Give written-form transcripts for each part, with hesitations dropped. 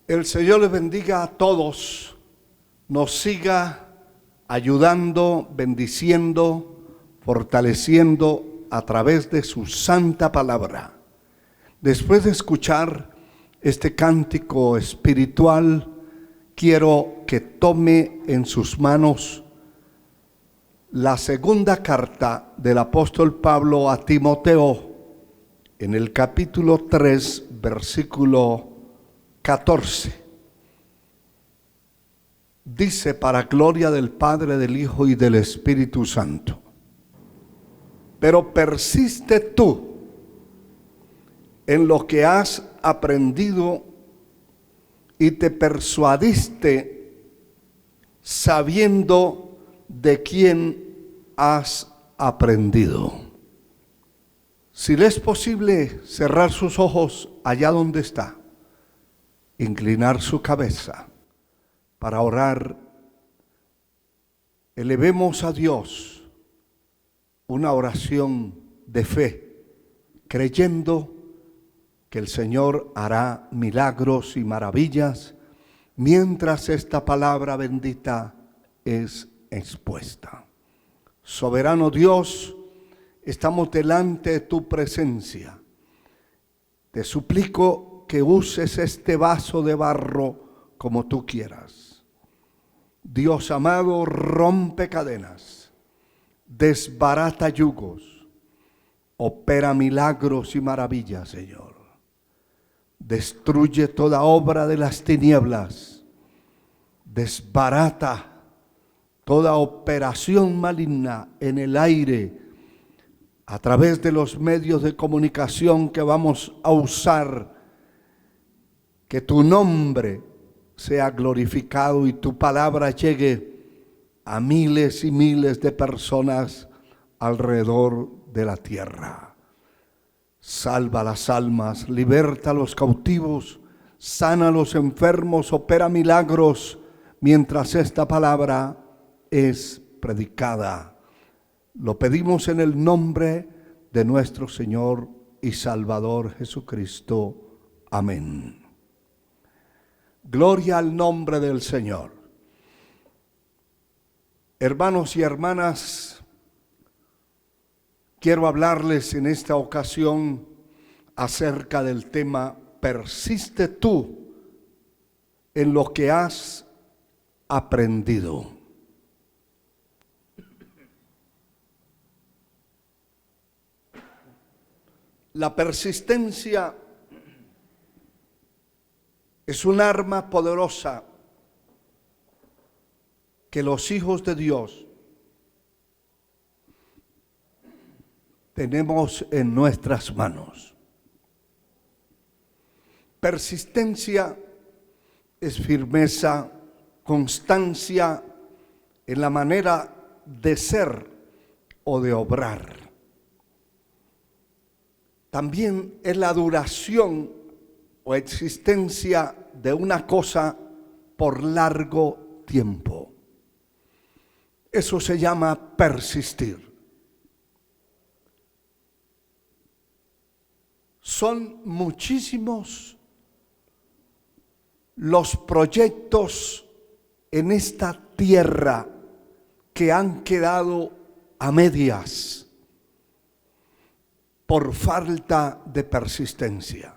El Señor les bendiga a todos, nos siga ayudando, bendiciendo, fortaleciendo a través de su santa palabra. Después de escuchar este cántico espiritual, quiero que tome en sus manos la segunda carta del apóstol Pablo a Timoteo, en el capítulo 3, versículo 14. Dice: para gloria del Padre, del Hijo y del Espíritu Santo. Pero persiste tú en lo que has aprendido y te persuadiste, sabiendo de quién has aprendido. Si le es posible cerrar sus ojos allá donde está, inclinar su cabeza para orar, elevemos a Dios una oración de fe, creyendo que el Señor hará milagros y maravillas mientras esta palabra bendita es expuesta. Soberano Dios, estamos delante de tu presencia. Te suplico que uses este vaso de barro como tú quieras. Dios amado, rompe cadenas, desbarata yugos, opera milagros y maravillas, Señor. Destruye toda obra de las tinieblas, desbarata toda operación maligna en el aire, a través de los medios de comunicación que vamos a usar. Que tu nombre sea glorificado y tu palabra llegue a miles y miles de personas alrededor de la tierra. Salva las almas, liberta a los cautivos, sana a los enfermos, opera milagros mientras esta palabra es predicada. Lo pedimos en el nombre de nuestro Señor y Salvador Jesucristo. Amén. Gloria al nombre del Señor. Hermanos y hermanas, quiero hablarles en esta ocasión acerca del tema: persiste tú en lo que has aprendido. La persistencia es un arma poderosa que los hijos de Dios tenemos en nuestras manos. Persistencia es firmeza, constancia en la manera de ser o de obrar. También es la duración o existencia de una cosa por largo tiempo. Eso se llama persistir. Son muchísimos los proyectos en esta tierra que han quedado a medias por falta de persistencia.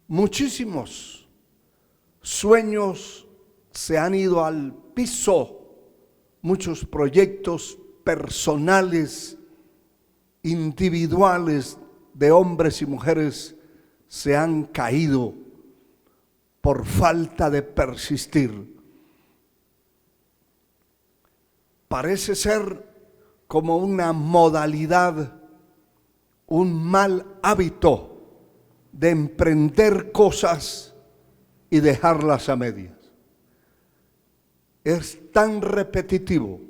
Muchísimos sueños se han ido al piso, muchos proyectos personales, individuales de hombres y mujeres se han caído por falta de persistir. Parece ser como una modalidad, un mal hábito de emprender cosas y dejarlas a medias. Es tan repetitivo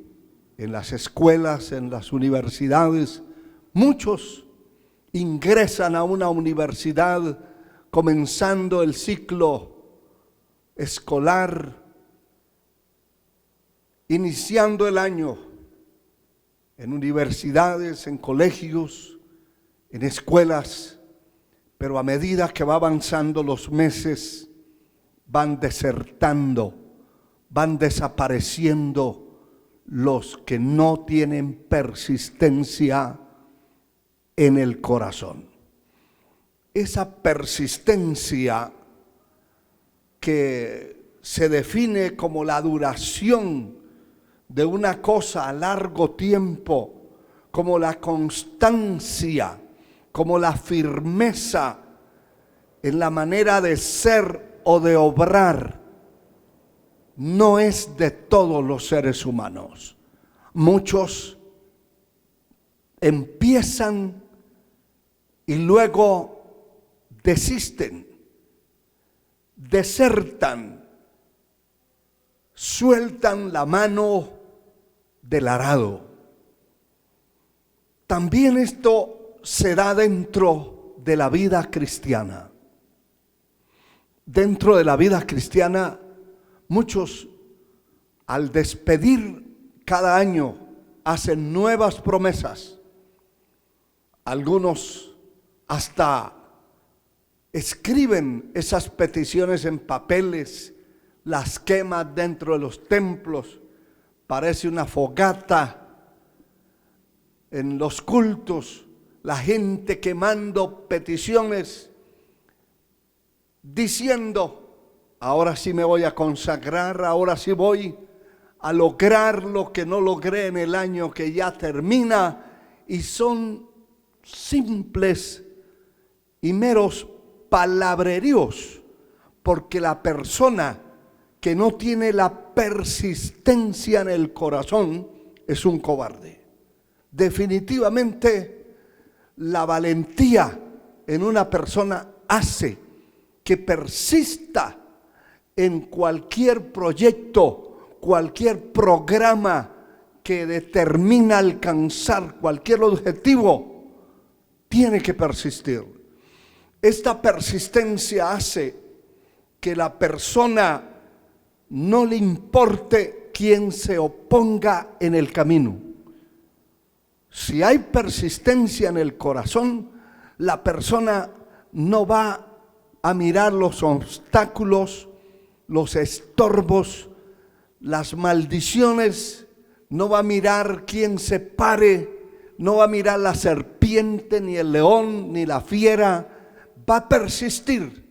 en las escuelas, en las universidades. Muchos ingresan a una universidad comenzando el ciclo escolar, iniciando el año en universidades, en colegios, en escuelas, pero a medida que va avanzando los meses, van desertando, van desapareciendo los que no tienen persistencia en el corazón. Esa persistencia que se define como la duración de una cosa a largo tiempo, como la constancia, como la firmeza en la manera de ser o de obrar, no es de todos los seres humanos. Muchos empiezan y luego desisten, desertan, sueltan la mano del arado. También esto se da dentro de la vida cristiana. Dentro de la vida cristiana, muchos al despedir cada año hacen nuevas promesas. Algunos hasta escriben esas peticiones en papeles, las queman dentro de los templos, parece una fogata. En los cultos, la gente quemando peticiones, diciendo: ahora sí me voy a consagrar, ahora sí voy a lograr lo que no logré en el año que ya termina. Y son simples y meros palabreríos, porque la persona que no tiene la persistencia en el corazón es un cobarde. Definitivamente la valentía en una persona hace que persista en cualquier proyecto, cualquier programa que determina alcanzar cualquier objetivo. Tiene que persistir. Esta persistencia hace que la persona no le importe quién se oponga en el camino. Si hay persistencia en el corazón, la persona no va a mirar los obstáculos, los estorbos, las maldiciones, no va a mirar quién se pare, no va a mirar la serpiente, ni el león, ni la fiera. Va a persistir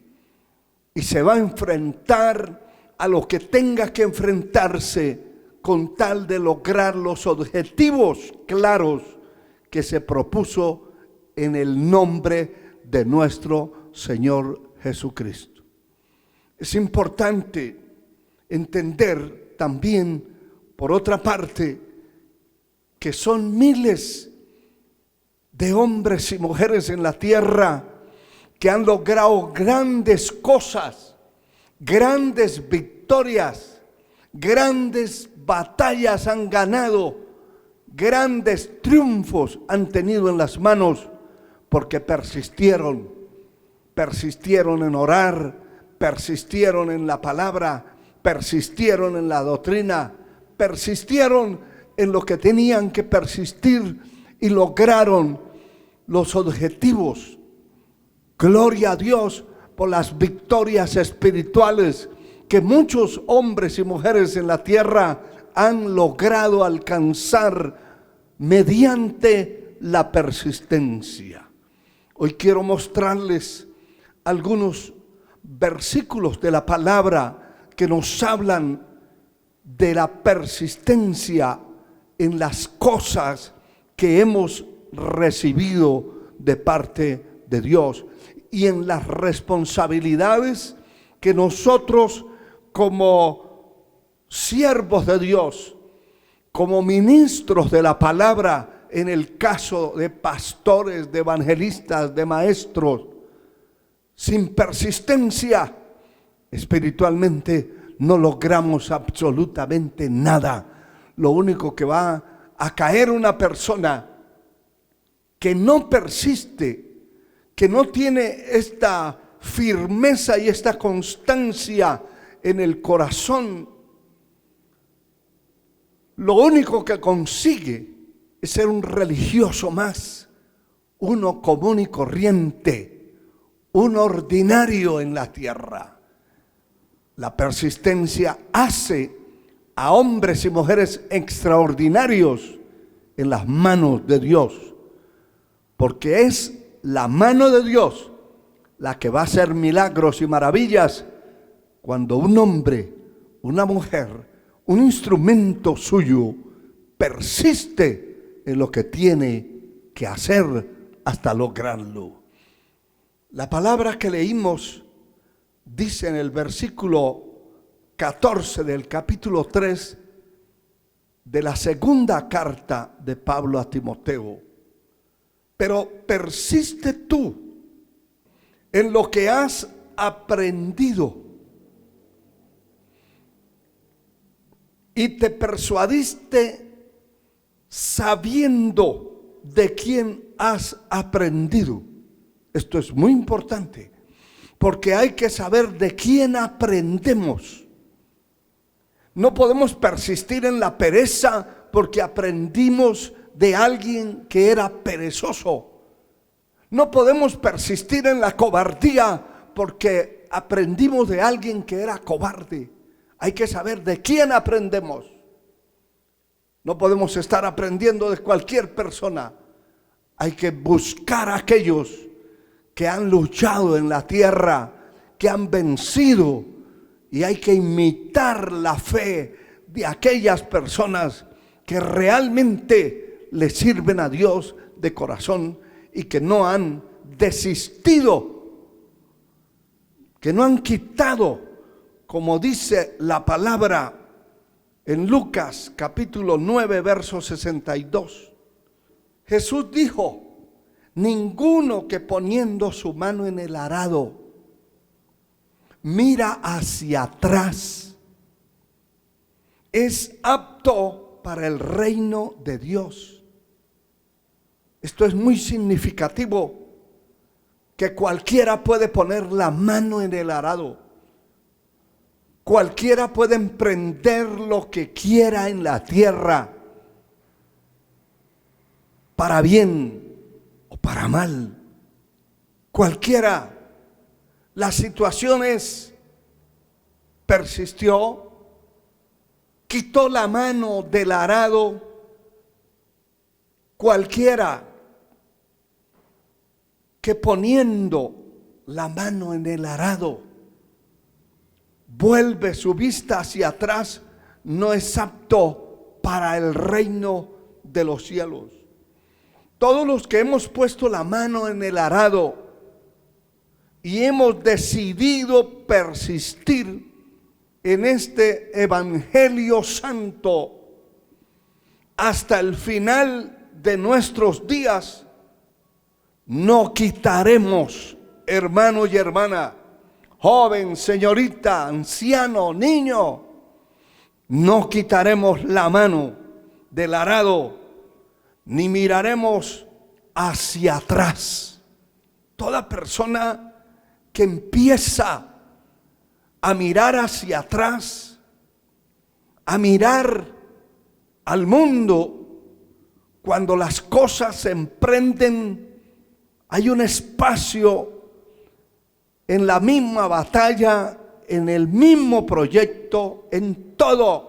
y se va a enfrentar a lo que tenga que enfrentarse con tal de lograr los objetivos claros que se propuso en el nombre de nuestro Señor Jesucristo. Es importante entender también, por otra parte, que son miles de hombres y mujeres en la tierra que han logrado grandes cosas, grandes victorias, grandes batallas han ganado, grandes triunfos han tenido en las manos, porque persistieron en orar, persistieron en la palabra, persistieron en la doctrina, persistieron en lo que tenían que persistir y lograron los objetivos. Gloria a Dios por las victorias espirituales que muchos hombres y mujeres en la tierra han logrado alcanzar mediante la persistencia. Hoy quiero mostrarles algunos versículos de la palabra que nos hablan de la persistencia en las cosas que hemos recibido de parte de Dios y en las responsabilidades que nosotros, como siervos de Dios, como ministros de la palabra, en el caso de pastores, de evangelistas, de maestros, sin persistencia, espiritualmente no logramos absolutamente nada. Lo único que va a caer una persona que no persiste, que no tiene esta firmeza y esta constancia en el corazón, lo único que consigue es ser un religioso más, uno común y corriente, un ordinario en la tierra. La persistencia hace a hombres y mujeres extraordinarios en las manos de Dios, porque es la mano de Dios la que va a hacer milagros y maravillas cuando un hombre, una mujer, un instrumento suyo persiste en lo que tiene que hacer hasta lograrlo. La palabra que leímos dice en el versículo 14 del capítulo 3 de la segunda carta de Pablo a Timoteo: pero persiste tú en lo que has aprendido y te persuadiste sabiendo de quién has aprendido. Esto es muy importante, porque hay que saber de quién aprendemos. No podemos persistir en la pereza porque aprendimos de alguien que era perezoso. No podemos persistir en la cobardía porque aprendimos de alguien que era cobarde. Hay que saber de quién aprendemos. No podemos estar aprendiendo de cualquier persona. Hay que buscar a aquellos que han luchado en la tierra, que han vencido, y hay que imitar la fe de aquellas personas que realmente le sirven a Dios de corazón y que no han desistido, que no han quitado, como dice la palabra en Lucas capítulo 9 verso 62. Jesús dijo: ninguno que poniendo su mano en el arado mira hacia atrás es apto para el reino de Dios. Esto es muy significativo, que cualquiera puede poner la mano en el arado. Cualquiera puede emprender lo que quiera en la tierra, para bien o para mal. Cualquiera. Las situaciones persistió, quitó la mano del arado. Cualquiera que poniendo la mano en el arado vuelve su vista hacia atrás, no es apto para el reino de los cielos. Todos los que hemos puesto la mano en el arado y hemos decidido persistir en este evangelio santo hasta el final de nuestros días, no quitaremos, hermano y hermana, joven, señorita, anciano, niño, no quitaremos la mano del arado, ni miraremos hacia atrás. Toda persona que empieza a mirar hacia atrás, a mirar al mundo, cuando las cosas se emprenden, hay un espacio en la misma batalla, en el mismo proyecto, en todo.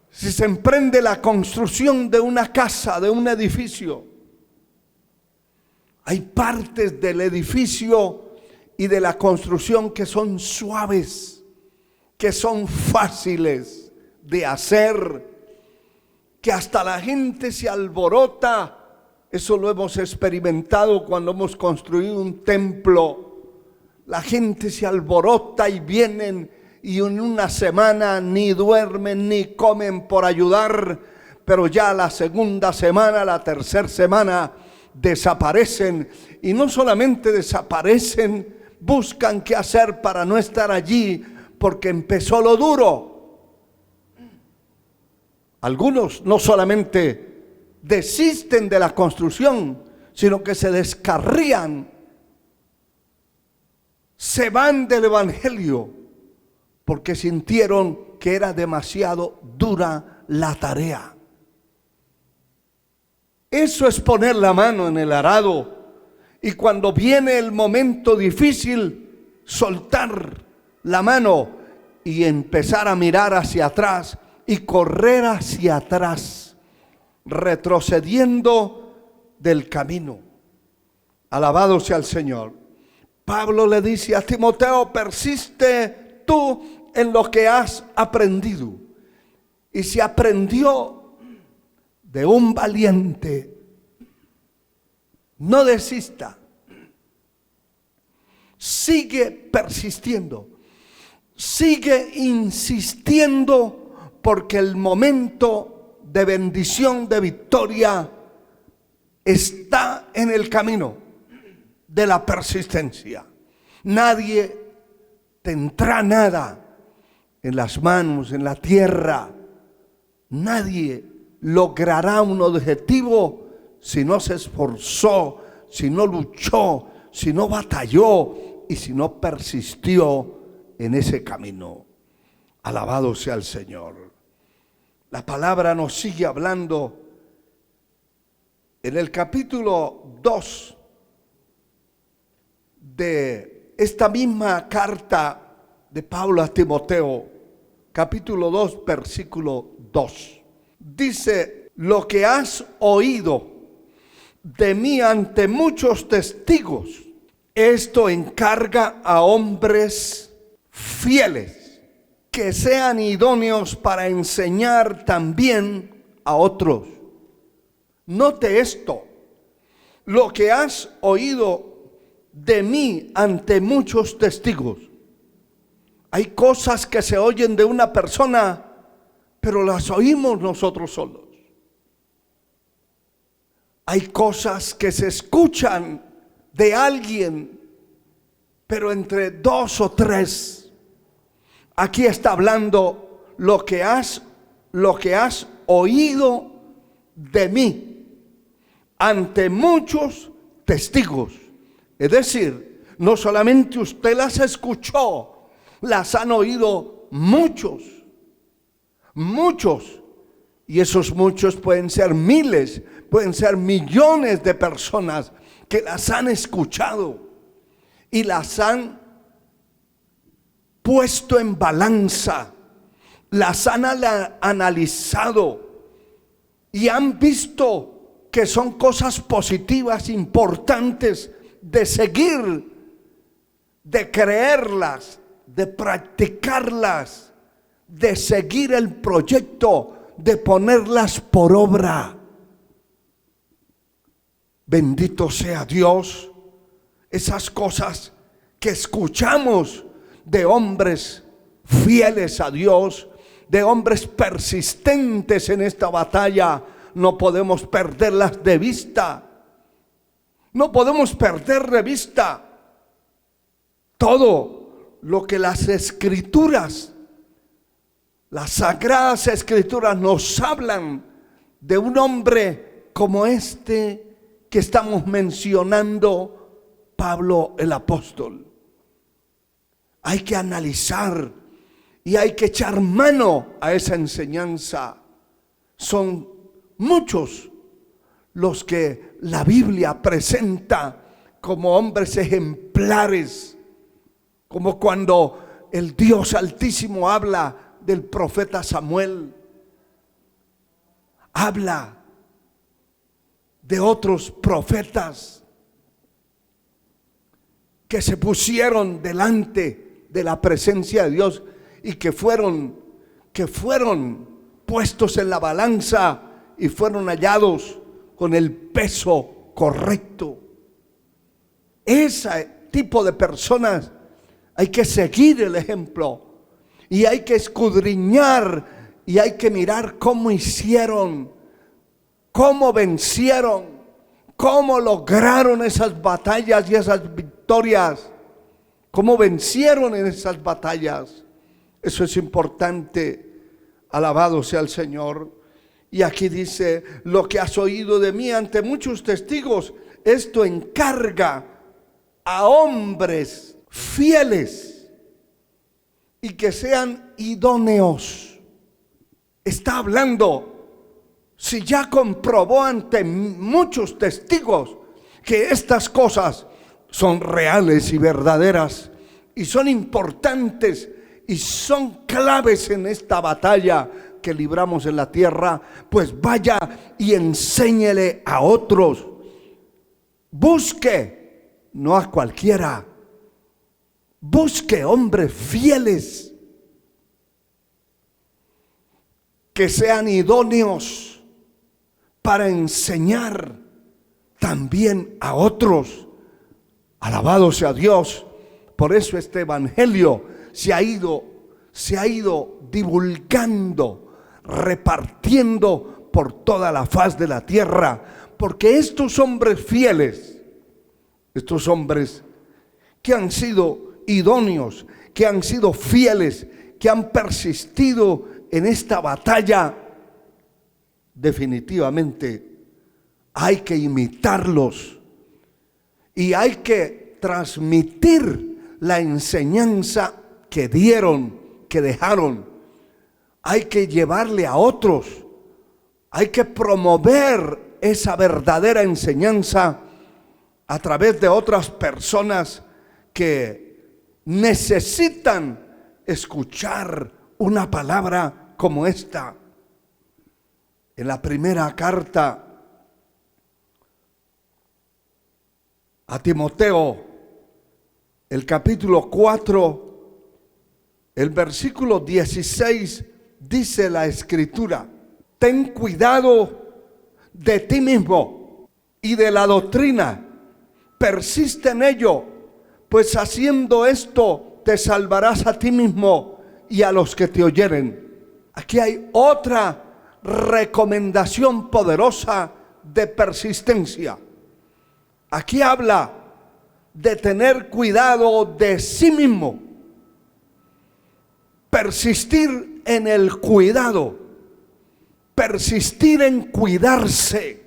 Si se emprende la construcción de una casa, de un edificio, hay partes del edificio y de la construcción que son suaves, que son fáciles de hacer, que hasta la gente se alborota. Eso lo hemos experimentado cuando hemos construido un templo. La gente se alborota y vienen y en una semana ni duermen ni comen por ayudar, pero ya la segunda semana, la tercera semana desaparecen, y no solamente desaparecen, buscan qué hacer para no estar allí porque empezó lo duro. Algunos no solamente desisten de la construcción, sino que se descarrían, se van del evangelio porque sintieron que era demasiado dura la tarea. Eso es poner la mano en el arado, y cuando viene el momento difícil, soltar la mano y empezar a mirar hacia atrás y correr hacia atrás, retrocediendo del camino. Alabado sea el Señor. Pablo le dice a Timoteo: persiste tú en lo que has aprendido. Y si aprendió de un valiente, no desista. Sigue persistiendo. Sigue insistiendo, porque el momento de bendición, de victoria, está en el camino de la persistencia. Nadie tendrá nada en las manos, en la tierra. Nadie logrará un objetivo si no se esforzó, si no luchó, si no batalló y si no persistió en ese camino. Alabado sea el Señor. La palabra nos sigue hablando en el capítulo 2 de esta misma carta de Pablo a Timoteo, capítulo 2, versículo 2. Dice: lo que has oído de mí ante muchos testigos, esto encarga a hombres fieles, que sean idóneos para enseñar también a otros. Note esto: lo que has oído de mí ante muchos testigos. Hay cosas que se oyen de una persona, pero las oímos nosotros solos. Hay cosas que se escuchan de alguien, pero entre dos o tres. Aquí está hablando lo que has oído de mí ante muchos testigos. Es decir, no solamente usted las escuchó, las han oído muchos. Y esos muchos pueden ser miles, pueden ser millones de personas que las han escuchado y las han puesto en balanza, las han analizado y han visto que son cosas positivas, importantes de seguir, de creerlas, de practicarlas, de seguir el proyecto, de ponerlas por obra. Bendito sea Dios. Esas cosas que escuchamos de hombres fieles a Dios, de hombres persistentes en esta batalla, no podemos perderlas de vista. No podemos perder de vista todo lo que las Escrituras, las Sagradas Escrituras nos hablan de un hombre como este que estamos mencionando, Pablo el apóstol. Hay que analizar y hay que echar mano a esa enseñanza. Son muchos los que la Biblia presenta como hombres ejemplares, como cuando el Dios Altísimo habla del profeta Samuel, habla de otros profetas que se pusieron delante de la presencia de Dios y que fueron puestos en la balanza y fueron hallados con el peso correcto. Ese tipo de personas hay que seguir el ejemplo y hay que escudriñar y hay que mirar cómo hicieron, cómo vencieron, cómo lograron esas batallas y esas victorias, cómo vencieron en esas batallas. Eso es importante. Alabado sea el Señor. Y aquí dice: lo que has oído de mí ante muchos testigos, esto encarga a hombres fieles y que sean idóneos. Está hablando, si ya comprobó ante muchos testigos que estas cosas son reales y verdaderas, y son importantes y son claves en esta batalla que libramos en la tierra, pues vaya y enséñele a otros. Busque, no a cualquiera, busque hombres fieles que sean idóneos para enseñar también a otros. Alabado sea Dios. Por eso este evangelio se ha ido divulgando, repartiendo por toda la faz de la tierra, porque estos hombres fieles, estos hombres que han sido idóneos, que han sido fieles, que han persistido en esta batalla, definitivamente hay que imitarlos y hay que transmitir la enseñanza que dieron, que dejaron. Hay que llevarle a otros, hay que promover esa verdadera enseñanza a través de otras personas que necesitan escuchar una palabra como esta. En la primera carta a Timoteo, el capítulo 4, el versículo 16, dice la Escritura: ten cuidado de ti mismo y de la doctrina, persiste en ello, pues haciendo esto te salvarás a ti mismo y a los que te oyeren. Aquí hay otra recomendación poderosa de persistencia. Aquí habla de tener cuidado de sí mismo, persistir en el cuidado, persistir en cuidarse.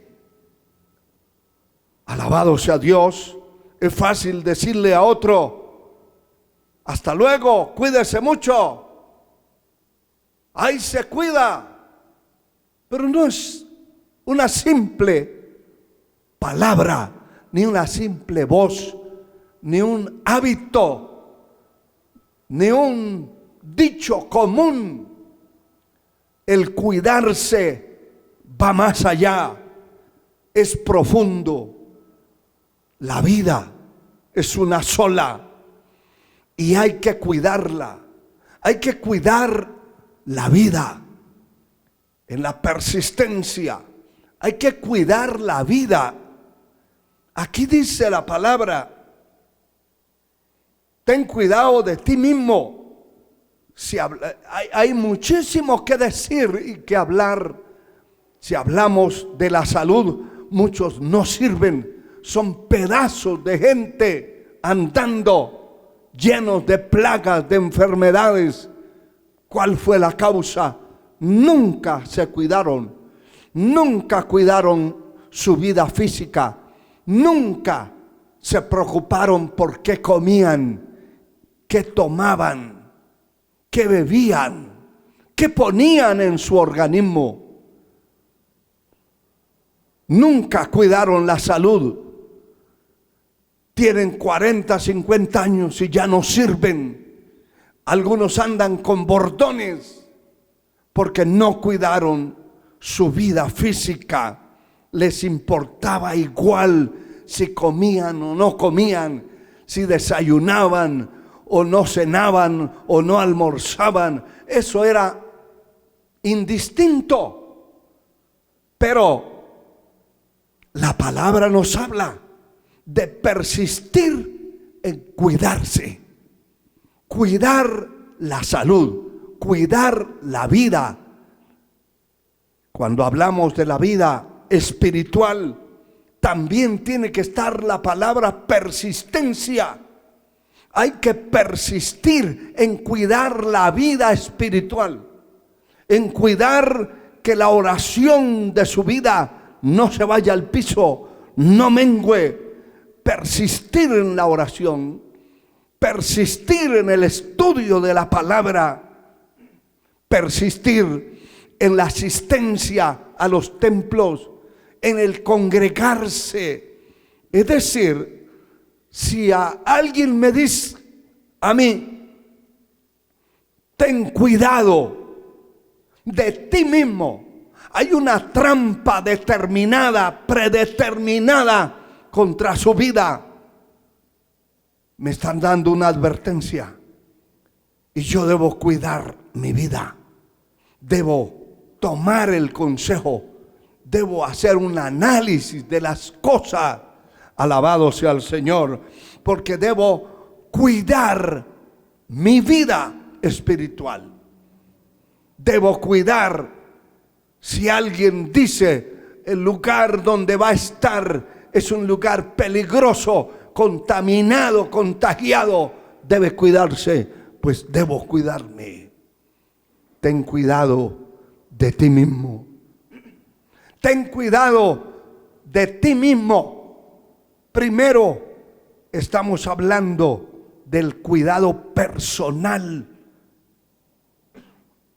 Alabado sea Dios. Es fácil decirle a otro: hasta luego, cuídese mucho, ahí se cuida. Pero no es una simple palabra, ni una simple voz, ni un hábito, ni un dicho común. El cuidarse va más allá, es profundo. La vida es una sola y hay que cuidarla. Hay que cuidar la vida en la persistencia. Hay que cuidar la vida. Aquí dice la palabra: ten cuidado de ti mismo. Hay muchísimo que decir y que hablar. Si hablamos de la salud, muchos no sirven. Son pedazos de gente andando llenos de plagas, de enfermedades. ¿Cuál fue la causa? Nunca se cuidaron. Nunca cuidaron su vida física. Nunca se preocuparon por qué comían, qué tomaban, qué bebían, qué ponían en su organismo. Nunca cuidaron la salud. Tienen 40, 50 años y ya no sirven. Algunos andan con bordones porque no cuidaron su vida física. Les importaba igual si comían o no comían, si desayunaban o no cenaban o no almorzaban. Eso era indistinto. Pero la palabra nos habla de persistir en cuidarse, cuidar la salud, cuidar la vida. Cuando hablamos de la vida espiritual, también tiene que estar la palabra persistencia. Hay que persistir en cuidar la vida espiritual, en cuidar que la oración de su vida no se vaya al piso, no mengue. Persistir en la oración, persistir en el estudio de la palabra, persistir en la asistencia a los templos, en el congregarse. Es decir, si a alguien me dice, a mí. Ten cuidado de ti mismo. Hay una trampa determinada, predeterminada contra su vida. Me están dando una advertencia y yo debo cuidar mi vida. Debo tomar el consejo. Debo hacer un análisis de las cosas. Alabado sea el Señor, porque debo cuidar mi vida espiritual. Debo cuidar. Si alguien dice el lugar donde va a estar es un lugar peligroso, contaminado, contagiado, debe cuidarse, pues debo cuidarme. Ten cuidado de ti mismo. Ten cuidado de ti mismo. Primero estamos hablando del cuidado personal.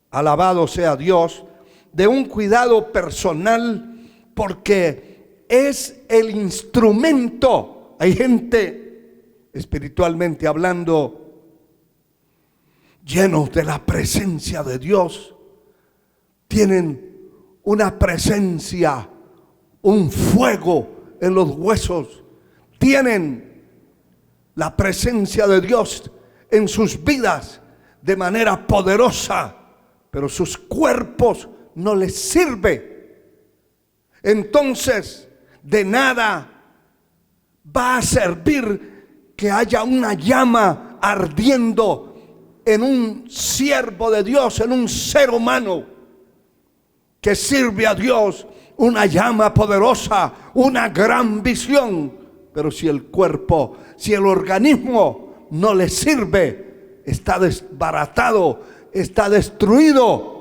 Alabado sea Dios, de un cuidado personal, porque es el instrumento. Hay gente, espiritualmente hablando, llenos de la presencia de Dios, tienen una presencia, un fuego en los huesos, tienen la presencia de Dios en sus vidas de manera poderosa, pero sus cuerpos no les sirve. Entonces, de nada va a servir que haya una llama ardiendo en un siervo de Dios, en un ser humano que sirve a Dios, una llama poderosa, una gran visión. Pero si el cuerpo, si el organismo no le sirve, está desbaratado, está destruido.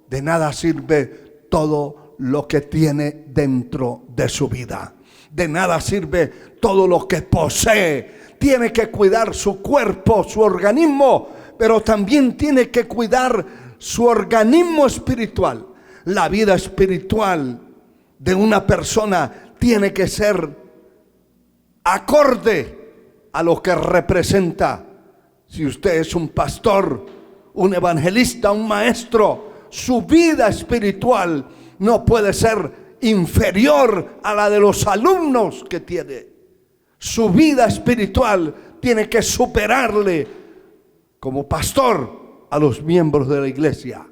De nada sirve todo lo que tiene dentro de su vida. De nada sirve todo lo que posee. Tiene que cuidar su cuerpo, su organismo, pero también tiene que cuidar su organismo espiritual. La vida espiritual de una persona tiene que ser acorde a lo que representa. Si usted es un pastor, un evangelista, un maestro, su vida espiritual no puede ser inferior a la de los alumnos que tiene. Su vida espiritual tiene que superarle como pastor a los miembros de la iglesia,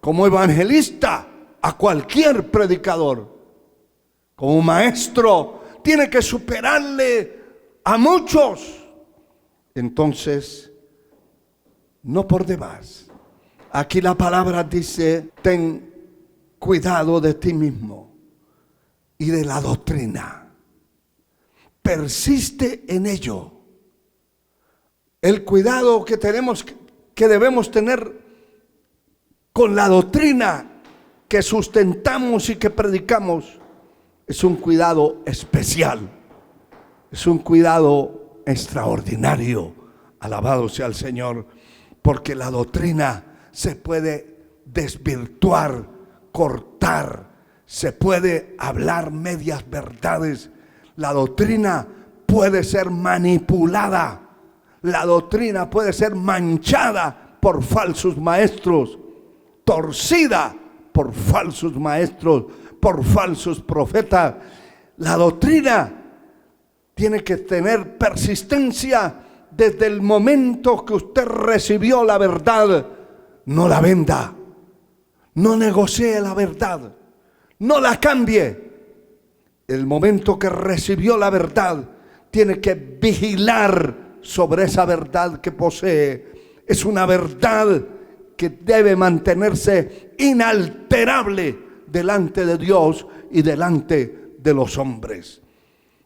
como evangelista a cualquier predicador, como maestro tiene que superarle a muchos. Entonces, no por demás. Aquí la palabra dice: ten cuidado de ti mismo y de la doctrina. Persiste en ello. El cuidado que debemos tener con la doctrina que sustentamos y que predicamos es un cuidado especial. Es un cuidado extraordinario. Alabado sea el Señor, porque la doctrina se puede desvirtuar, cortar, se puede hablar medias verdades. La doctrina puede ser manipulada. La doctrina puede ser manchada por falsos maestros, torcida por falsos maestros, por falsos profetas. La doctrina tiene que tener persistencia desde el momento que usted recibió la verdad. No la venda, no negocie la verdad, no la cambie. El momento que recibió la verdad, tiene que vigilar sobre esa verdad que posee. Es una verdad que debe mantenerse inalterable delante de Dios y delante de los hombres.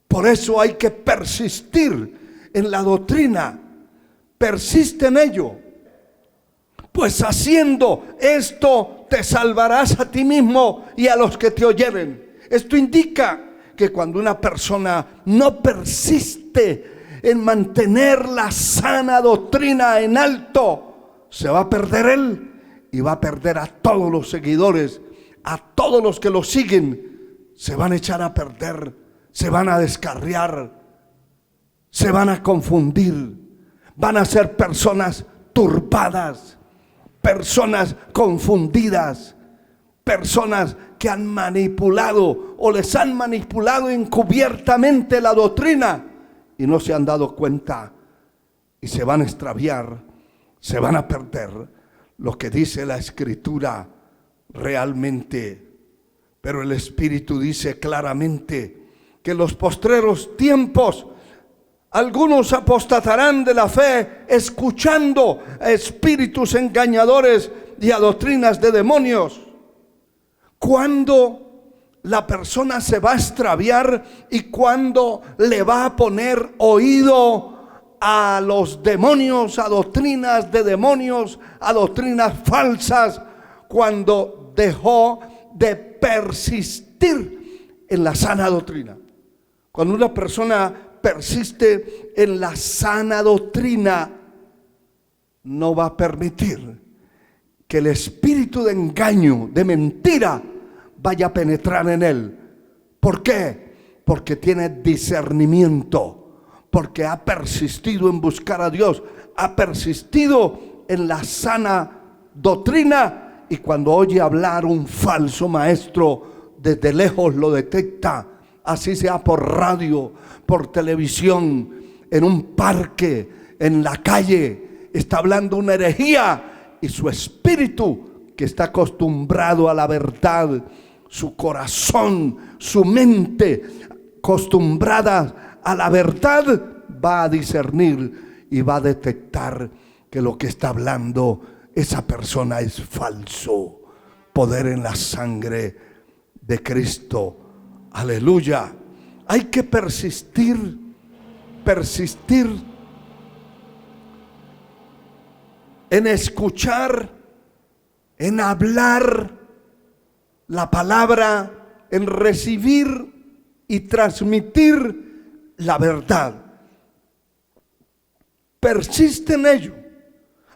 Por eso hay que persistir en la doctrina. Persiste en ello. Pues haciendo esto te salvarás a ti mismo y a los que te oyeren. Esto indica que cuando una persona no persiste en mantener la sana doctrina en alto, se va a perder él y va a perder a todos los seguidores, a todos los que lo siguen. Se van a echar a perder, se van a descarriar, se van a confundir, Van a ser personas turbadas, personas confundidas, personas que han manipulado o les han manipulado encubiertamente la doctrina y no se han dado cuenta y se van a extraviar, se van a perder lo que dice la Escritura realmente. Pero el Espíritu dice claramente que en los postreros tiempos algunos apostatarán de la fe, escuchando a espíritus engañadores y a doctrinas de demonios. Cuando la persona se va a extraviar y cuando le va a poner oído a los demonios, a doctrinas de demonios, a doctrinas falsas, cuando dejó de persistir en la sana doctrina. Cuando una persona persiste en la sana doctrina, no va a permitir que el espíritu de engaño, de mentira, vaya a penetrar en él. ¿Por qué? Porque tiene discernimiento, porque ha persistido en buscar a Dios, ha persistido en la sana doctrina, y cuando oye hablar un falso maestro, desde lejos lo detecta, así sea por radio, por televisión, en un parque, en la calle, está hablando una herejía, y su espíritu, que está acostumbrado a la verdad, su corazón, su mente acostumbrada a la verdad, va a discernir y va a detectar que lo que está hablando esa persona es falso. Poder en la sangre de Cristo. Aleluya. Hay que persistir en escuchar, en hablar la palabra, en recibir y transmitir la verdad. Persiste en ello.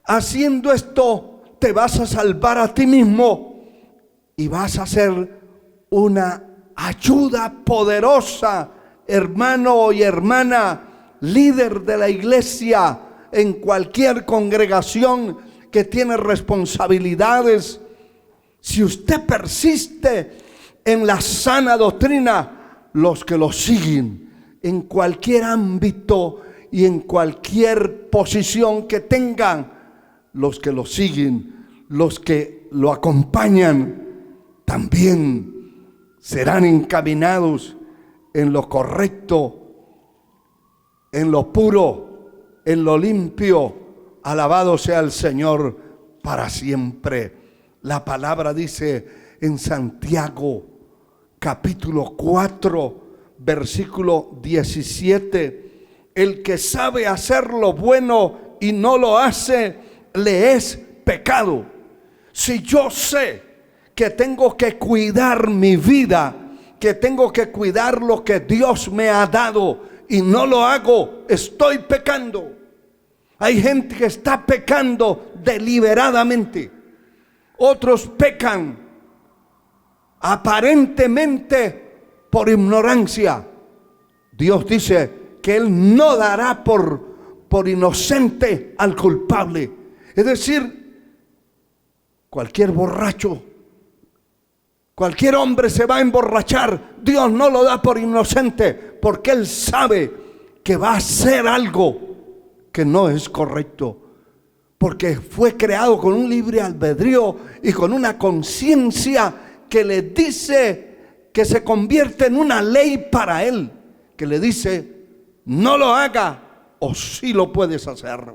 Haciendo esto te vas a salvar a ti mismo y vas a ser una ayuda poderosa, hermano y hermana, líder de la iglesia, en cualquier congregación que tiene responsabilidades. Si usted persiste en la sana doctrina, los que lo siguen en cualquier ámbito y en cualquier posición que tengan, los que lo siguen, los que lo acompañan, también serán encaminados en lo correcto, en lo puro, en lo limpio. Alabado sea el Señor para siempre. La palabra dice en Santiago capítulo 4 versículo 17: el que sabe hacer lo bueno y no lo hace, le es pecado. Si yo sé que tengo que cuidar mi vida, que tengo que cuidar lo que Dios me ha dado y no lo hago, estoy pecando. Hay gente que está pecando deliberadamente. Otros pecan aparentemente por ignorancia. Dios dice que Él no dará por inocente al culpable. Es decir, cualquier borracho, cualquier hombre se va a emborrachar, Dios no lo da por inocente, porque Él sabe que va a hacer algo que no es correcto, porque fue creado con un libre albedrío y con una conciencia que le dice, que se convierte en una ley para él, que le dice: no lo haga o sí lo puedes hacer.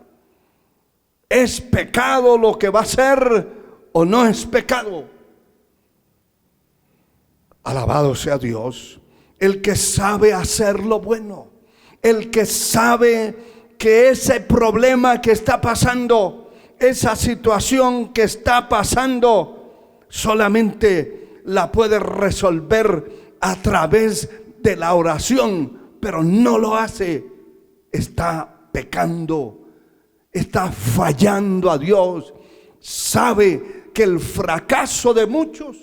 ¿Es pecado lo que va a hacer o no es pecado? Alabado sea Dios. El que sabe hacer lo bueno, el que sabe que ese problema que está pasando, esa situación que está pasando, solamente la puede resolver a través de la oración, pero no lo hace, está pecando, está fallando a Dios. Sabe que el fracaso de muchos,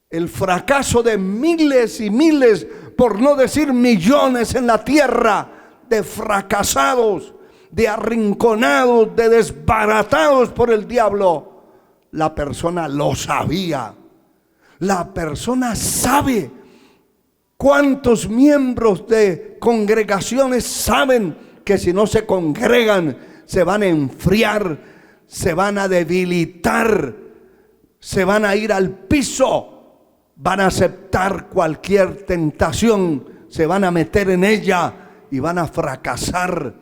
el fracaso de miles y miles, por no decir millones en la tierra, de fracasados, de arrinconados, de desbaratados por el diablo, la persona lo sabía. La persona sabe. ¿Cuántos miembros de congregaciones saben que si no se congregan se van a enfriar, se van a debilitar, se van a ir al piso, van a aceptar cualquier tentación, se van a meter en ella y van a fracasar?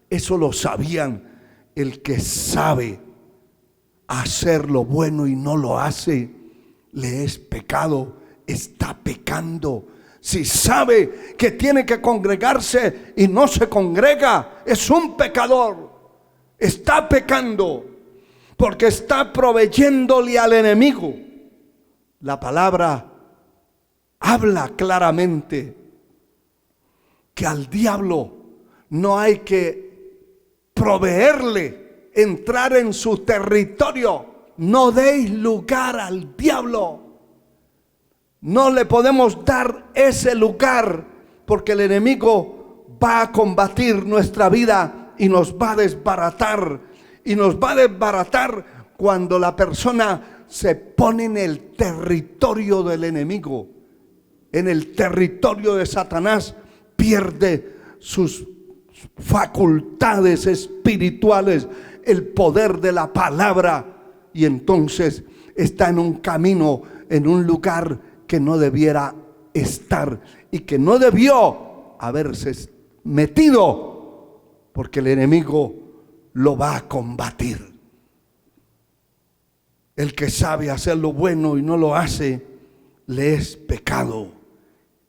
Eso lo sabían. El que sabe hacer lo bueno y no lo hace, le es pecado, está pecando. Si sabe que tiene que congregarse y no se congrega, es un pecador, está pecando, porque está proveyéndole al enemigo. La palabra habla claramente que al diablo no hay que proveerle, entrar en su territorio. No deis lugar al diablo. No le podemos dar ese lugar, porque el enemigo va a combatir nuestra vida y nos va a desbaratar. Y nos va a desbaratar cuando la persona se pone en el territorio del enemigo, en el territorio de Satanás. Pierde sus facultades espirituales, el poder de la palabra, y entonces está en un camino, en un lugar que no debiera estar y que no debió haberse metido, porque el enemigo lo va a combatir. El que sabe hacer lo bueno y no lo hace, le es pecado.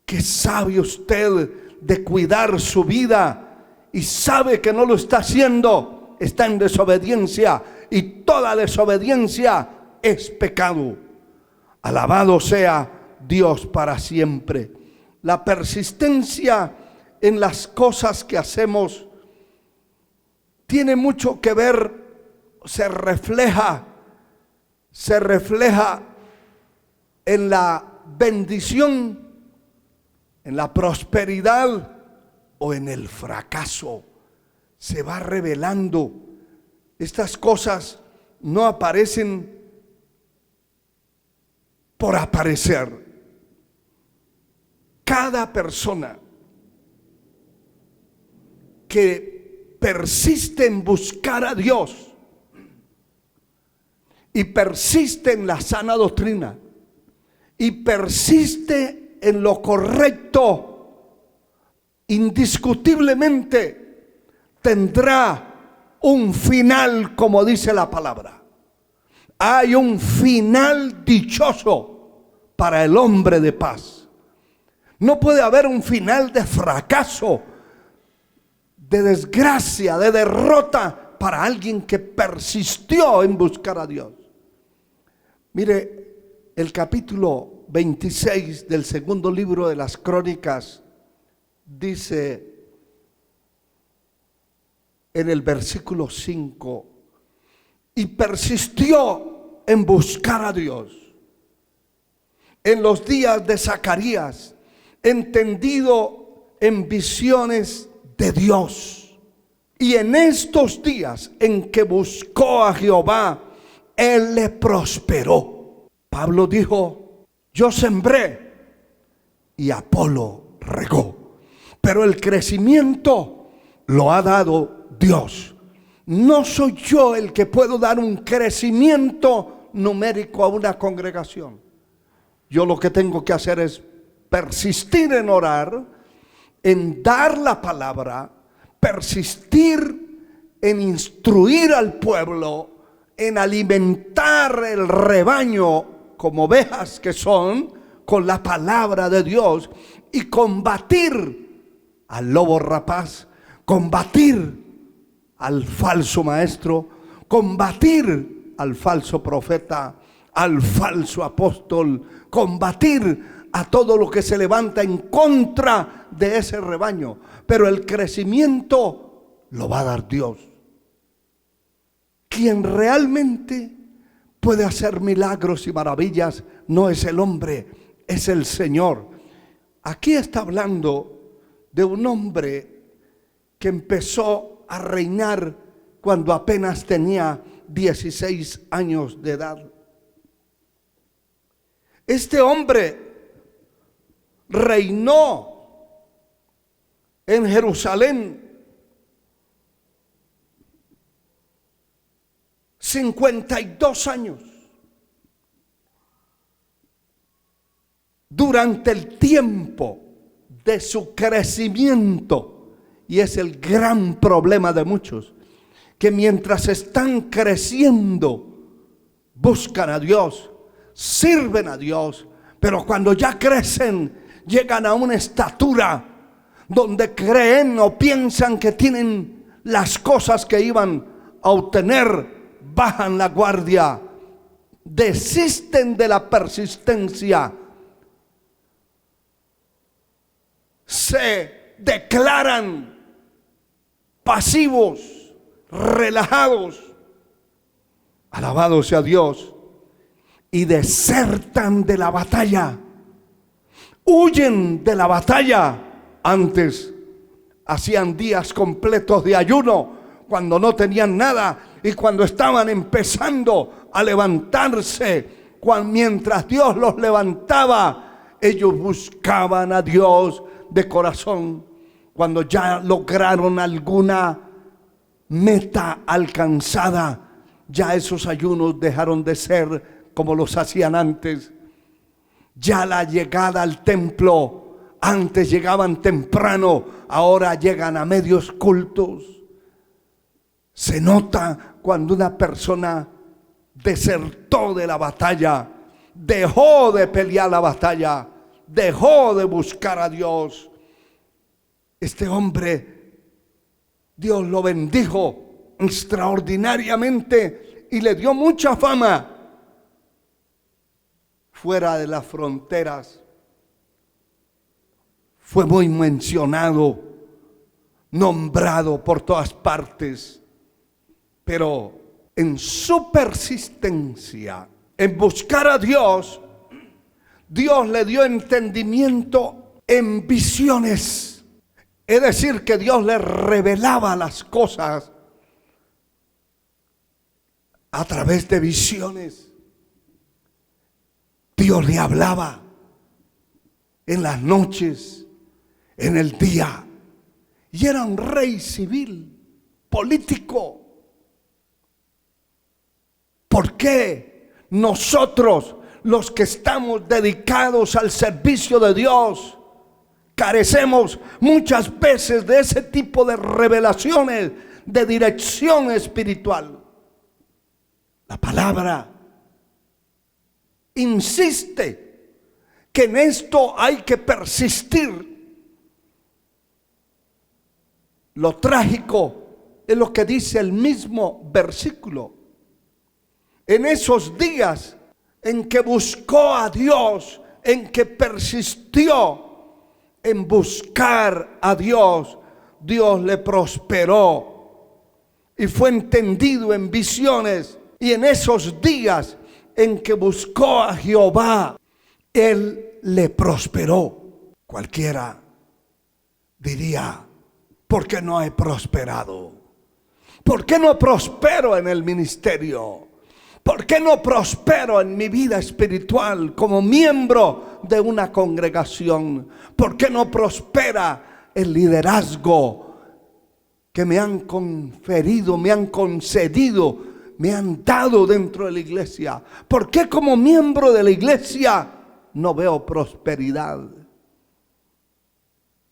¿Qué sabe usted de cuidar su vida y sabe que no lo está haciendo? Está en desobediencia, y toda desobediencia es pecado. Alabado sea Dios para siempre. La persistencia en las cosas que hacemos tiene mucho que ver, se refleja en la bendición, en la prosperidad o en el fracaso. Se va revelando. Estas cosas no aparecen por aparecer. Cada persona que persiste en buscar a Dios y persiste en la sana doctrina y persiste en lo correcto, indiscutiblemente tendrá un final, como dice la palabra. Hay un final dichoso para el hombre de paz. No puede haber un final de fracaso, de desgracia, de derrota para alguien que persistió en buscar a Dios. Mire, el capítulo 26 del segundo libro de las Crónicas dice en el versículo 5: y persistió en buscar a Dios en los días de Zacarías, entendido en visiones de Dios. Y en estos días en que buscó a Jehová, Él le prosperó. Pablo dijo: yo sembré y Apolo regó, pero el crecimiento lo ha dado Dios. No soy yo el que puedo dar un crecimiento numérico a una congregación. Yo lo que tengo que hacer es persistir en orar, en dar la palabra, persistir en instruir al pueblo, en alimentar el rebaño como ovejas que son, con la palabra de Dios, y combatir al lobo rapaz, combatir al falso maestro, combatir al falso profeta, al falso apóstol, combatir a todo lo que se levanta en contra de ese rebaño. Pero el crecimiento lo va a dar Dios. Quien realmente puede hacer milagros y maravillas no es el hombre, es el Señor. Aquí está hablando de un hombre que empezó a reinar cuando apenas tenía 16 años de edad. Este hombre reinó en Jerusalén 52 años. Durante el tiempo de su crecimiento, y es el gran problema de muchos, que mientras están creciendo, buscan a Dios, sirven a Dios, pero cuando ya crecen, llegan a una estatura donde creen o piensan que tienen las cosas que iban a obtener, bajan la guardia, desisten de la persistencia, se declaran pasivos, relajados, alabado sea Dios, y desertan de la batalla, huyen de la batalla. Antes hacían días completos de ayuno cuando no tenían nada y cuando estaban empezando a levantarse, mientras Dios los levantaba, ellos buscaban a Dios de corazón. Cuando ya lograron alguna meta alcanzada, ya esos ayunos dejaron de ser como los hacían antes. Ya la llegada al templo, antes llegaban temprano, ahora llegan a medios cultos. Se nota cuando una persona desertó de la batalla, dejó de pelear la batalla, dejó de buscar a Dios. Este hombre, Dios lo bendijo extraordinariamente y le dio mucha fama fuera de las fronteras. Fue muy mencionado, nombrado por todas partes, pero en su persistencia en buscar a Dios, Dios le dio entendimiento en visiones. Es decir, que Dios le revelaba las cosas a través de visiones. Dios le hablaba en las noches, en el día. Y era un rey civil, político. ¿Por qué nosotros, los que estamos dedicados al servicio de Dios, carecemos muchas veces de ese tipo de revelaciones, de dirección espiritual? La palabra insiste que en esto hay que persistir. Lo trágico es lo que dice el mismo versículo. En esos días en que buscó a Dios, en que persistió en buscar a Dios, Dios le prosperó y fue entendido en visiones. Y en esos días en que buscó a Jehová, Él le prosperó. Cualquiera diría: ¿por qué no he prosperado? ¿Por qué no prospero en el ministerio? ¿Por qué no prospero en mi vida espiritual como miembro de una congregación? ¿Por qué no prospera el liderazgo que me han conferido, me han concedido, me han dado dentro de la iglesia? ¿Por qué como miembro de la iglesia no veo prosperidad?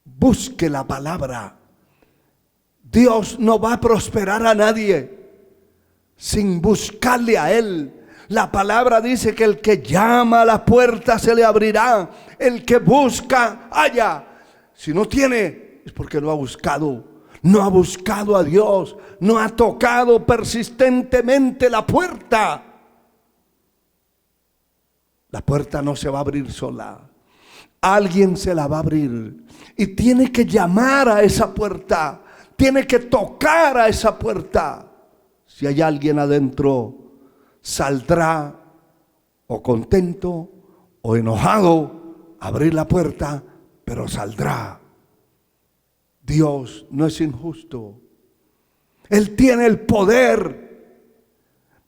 Busque la palabra. Dios no va a prosperar a nadie sin buscarle a Él. La palabra dice que el que llama a la puerta se le abrirá. El que busca, halla. Si no tiene, es porque no ha buscado. No ha buscado a Dios. No ha tocado persistentemente la puerta. La puerta no se va a abrir sola. Alguien se la va a abrir. Y tiene que llamar a esa puerta. Tiene que tocar a esa puerta. Si hay alguien adentro, saldrá o contento o enojado a abrir la puerta, pero saldrá. Dios no es injusto. Él tiene el poder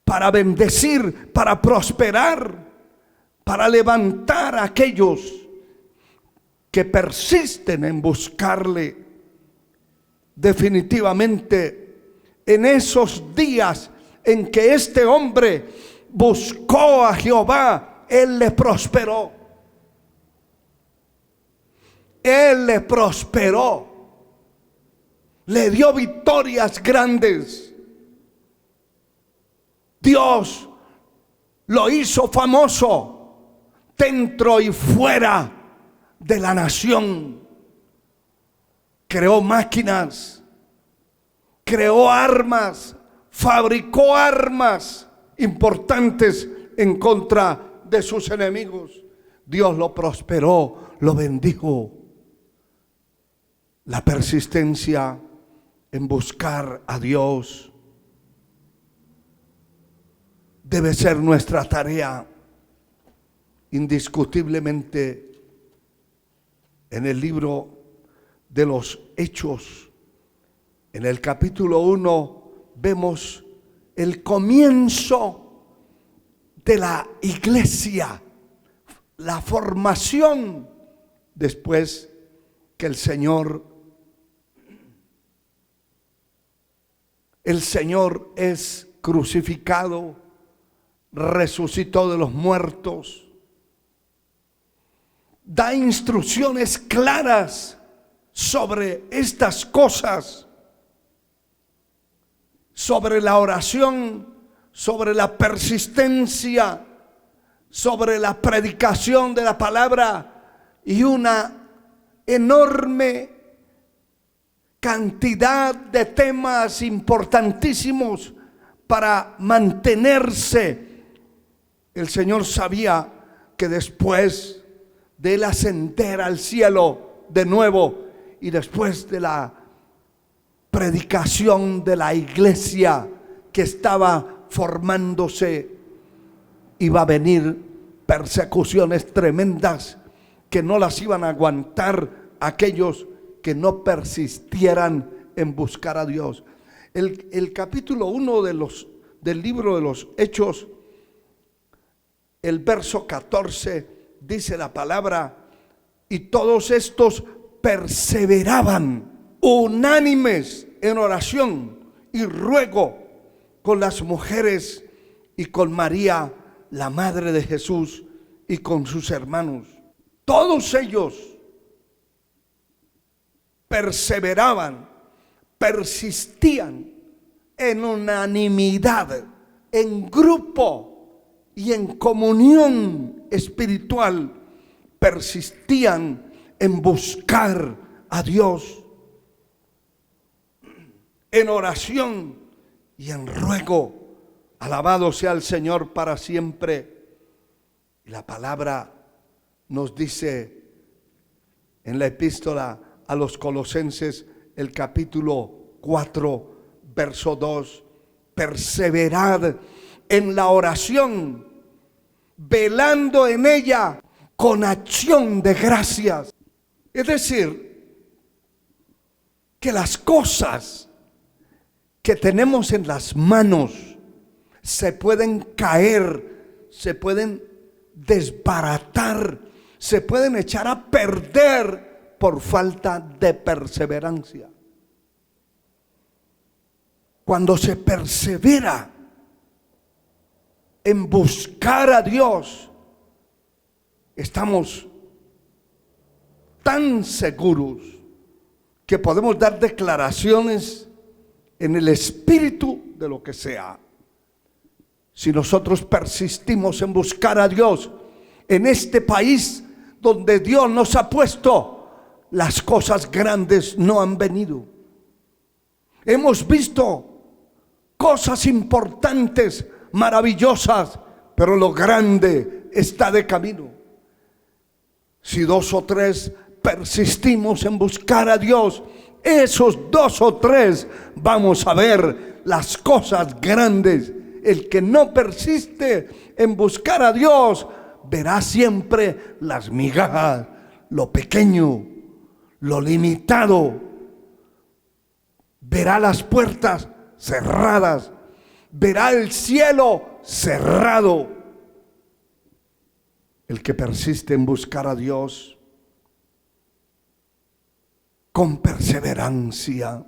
para bendecir, para prosperar, para levantar a aquellos que persisten en buscarle. Definitivamente, en esos días en que este hombre buscó a Jehová, Él le prosperó. Él le prosperó. Le dio victorias grandes. Dios lo hizo famoso dentro y fuera de la nación. Creó máquinas, creó armas, fabricó armas importantes en contra de sus enemigos. Dios lo prosperó, lo bendijo. La persistencia en buscar a Dios debe ser nuestra tarea. Indiscutiblemente, en el libro de los Hechos, en el capítulo 1, vemos el comienzo de la iglesia, la formación después que el Señor es crucificado, resucitó de los muertos, da instrucciones claras sobre estas cosas, sobre la oración, sobre la persistencia, sobre la predicación de la palabra y una enorme cantidad de temas importantísimos para mantenerse. El Señor sabía que después de Él ascender al cielo de nuevo y después de la predicación de la iglesia que estaba formándose, iba a venir persecuciones tremendas que no las iban a aguantar aquellos que no persistieran en buscar a Dios. El capítulo 1 del libro de los Hechos, el verso 14, dice la palabra: y todos estos perseveraban unánimes en oración y ruego con las mujeres y con María, la madre de Jesús, y con sus hermanos. Todos ellos perseveraban, persistían en unanimidad, en grupo y en comunión espiritual. Persistían en buscar a Dios, en oración y en ruego. Alabado sea el Señor para siempre. Y la palabra nos dice en la epístola a los Colosenses, el capítulo 4, verso 2: perseverad en la oración, velando en ella con acción de gracias. Es decir, que las cosas que tenemos en las manos se pueden caer, se pueden desbaratar, se pueden echar a perder por falta de perseverancia. Cuando se persevera en buscar a Dios, estamos tan seguros que podemos dar declaraciones en el espíritu de lo que sea. Si nosotros persistimos en buscar a Dios en este país donde Dios nos ha puesto, las cosas grandes no han venido. Hemos visto cosas importantes, maravillosas, pero lo grande está de camino. Si 2 o 3 persistimos en buscar a Dios, esos 2 o 3 vamos a ver las cosas grandes. El que no persiste en buscar a Dios verá siempre las migajas, lo pequeño, lo limitado. Verá las puertas cerradas, verá el cielo cerrado. El que persiste en buscar a Dios con perseverancia,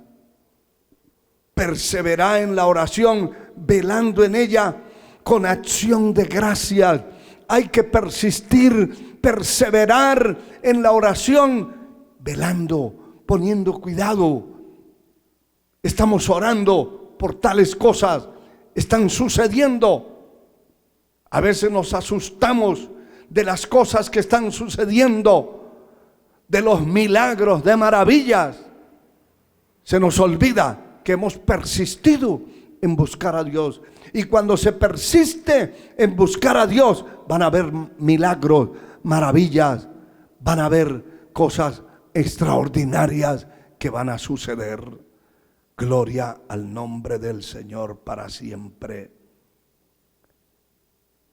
persevera en la oración, velando en ella con acción de gracias. Hay que persistir, perseverar en la oración, velando, poniendo cuidado. Estamos orando por tales cosas, están sucediendo. A veces nos asustamos de las cosas que están sucediendo, de los milagros, de maravillas. Se nos olvida que hemos persistido en buscar a Dios. Y cuando se persiste en buscar a Dios, van a haber milagros, maravillas, van a haber cosas extraordinarias que van a suceder. Gloria al nombre del Señor para siempre.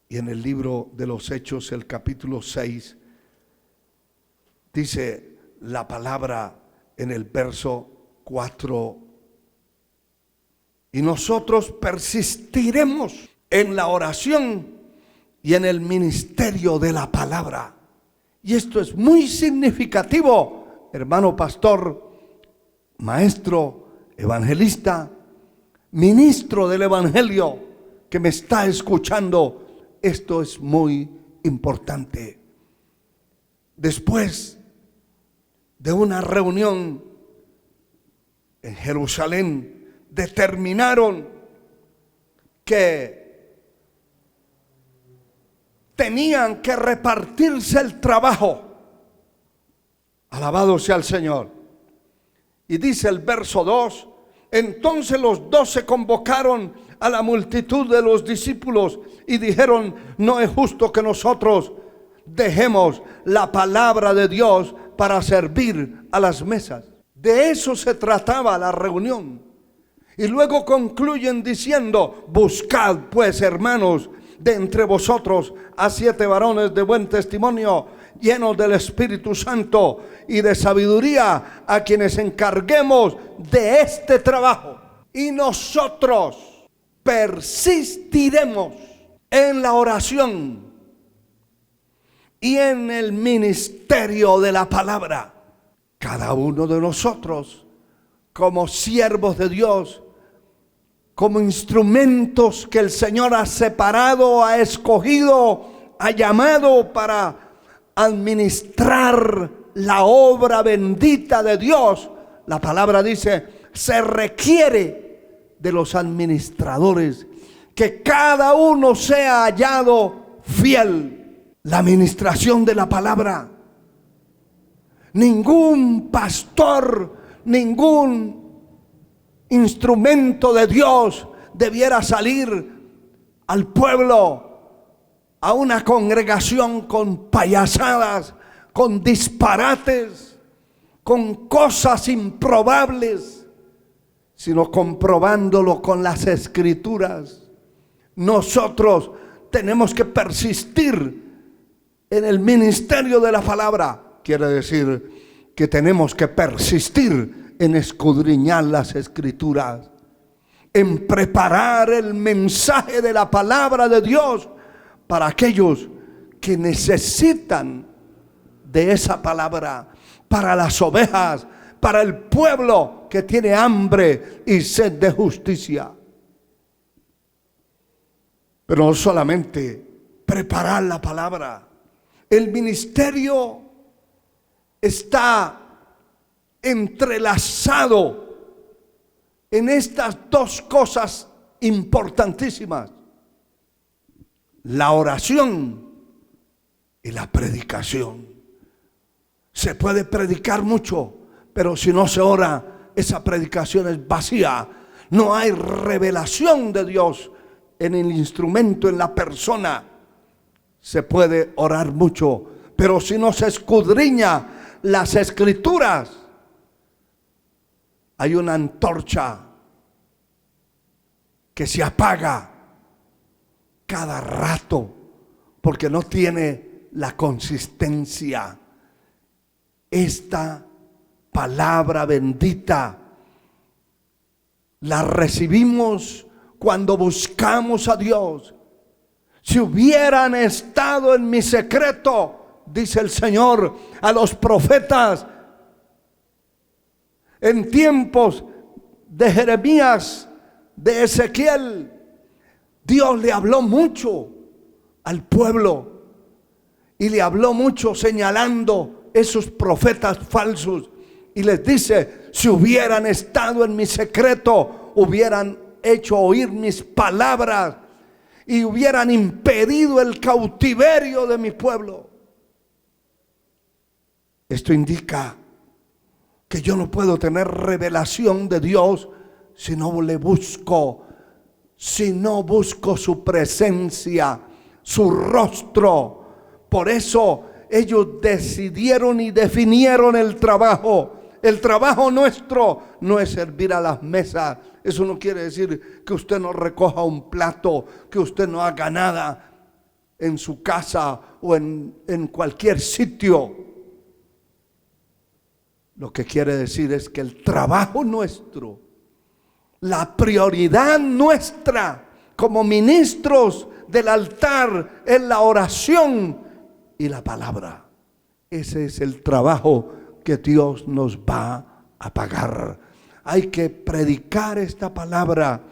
Y en el libro de los Hechos, el capítulo 6, dice la palabra en el verso 4: y nosotros persistiremos en la oración y en el ministerio de la palabra. Y esto es muy significativo, hermano pastor, maestro, evangelista, ministro del evangelio que me está escuchando. Esto es muy importante. Después de una reunión en Jerusalén, determinaron que tenían que repartirse el trabajo. Alabado sea el Señor. Y dice el verso 2: entonces los 12 convocaron a la multitud de los discípulos y dijeron: no es justo que nosotros dejemos la palabra de Dios para servir a las mesas. De eso se trataba la reunión. Y luego concluyen diciendo: buscad pues, hermanos, de entre vosotros a 7 varones de buen testimonio, llenos del Espíritu Santo y de sabiduría, a quienes encarguemos de este trabajo. Y nosotros persistiremos en la oración y en el ministerio de la palabra. Cada uno de nosotros, como siervos de Dios, como instrumentos que el Señor ha separado, ha escogido, ha llamado para administrar la obra bendita de Dios. La palabra dice: se requiere de los administradores que cada uno sea hallado fiel. La administración de la palabra. Ningún pastor, ningún instrumento de Dios debiera salir al pueblo, a una congregación, con payasadas, con disparates, con cosas improbables, sino comprobándolo con las Escrituras. Nosotros tenemos que persistir en el ministerio de la palabra. Quiere decir que tenemos que persistir en escudriñar las Escrituras, en preparar el mensaje de la palabra de Dios para aquellos que necesitan de esa palabra, para las ovejas, para el pueblo que tiene hambre y sed de justicia. Pero no solamente preparar la palabra, el ministerio está entrelazado en estas dos cosas importantísimas: la oración y la predicación. Se puede predicar mucho, pero si no se ora, esa predicación es vacía. No hay revelación de Dios en el instrumento, en la persona. Se puede orar mucho, pero si no se escudriña las Escrituras, hay una antorcha que se apaga cada rato porque no tiene la consistencia. Esta palabra bendita la recibimos cuando buscamos a Dios. Si hubieran estado en mi secreto, dice el Señor a los profetas, en tiempos de Jeremías, de Ezequiel, Dios le habló mucho al pueblo y le habló mucho señalando esos profetas falsos, y les dice: si hubieran estado en mi secreto, hubieran hecho oír mis palabras y hubieran impedido el cautiverio de mi pueblo. Esto indica que yo no puedo tener revelación de Dios si no le busco, si no busco su presencia, su rostro. Por eso ellos decidieron y definieron el trabajo. El trabajo nuestro no es servir a las mesas. Eso no quiere decir que usted no recoja un plato, que usted no haga nada en su casa o en cualquier sitio. Lo que quiere decir es que el trabajo nuestro, la prioridad nuestra como ministros del altar, es la oración y la palabra. Ese es el trabajo que Dios nos va a pagar. Hay que predicar esta palabra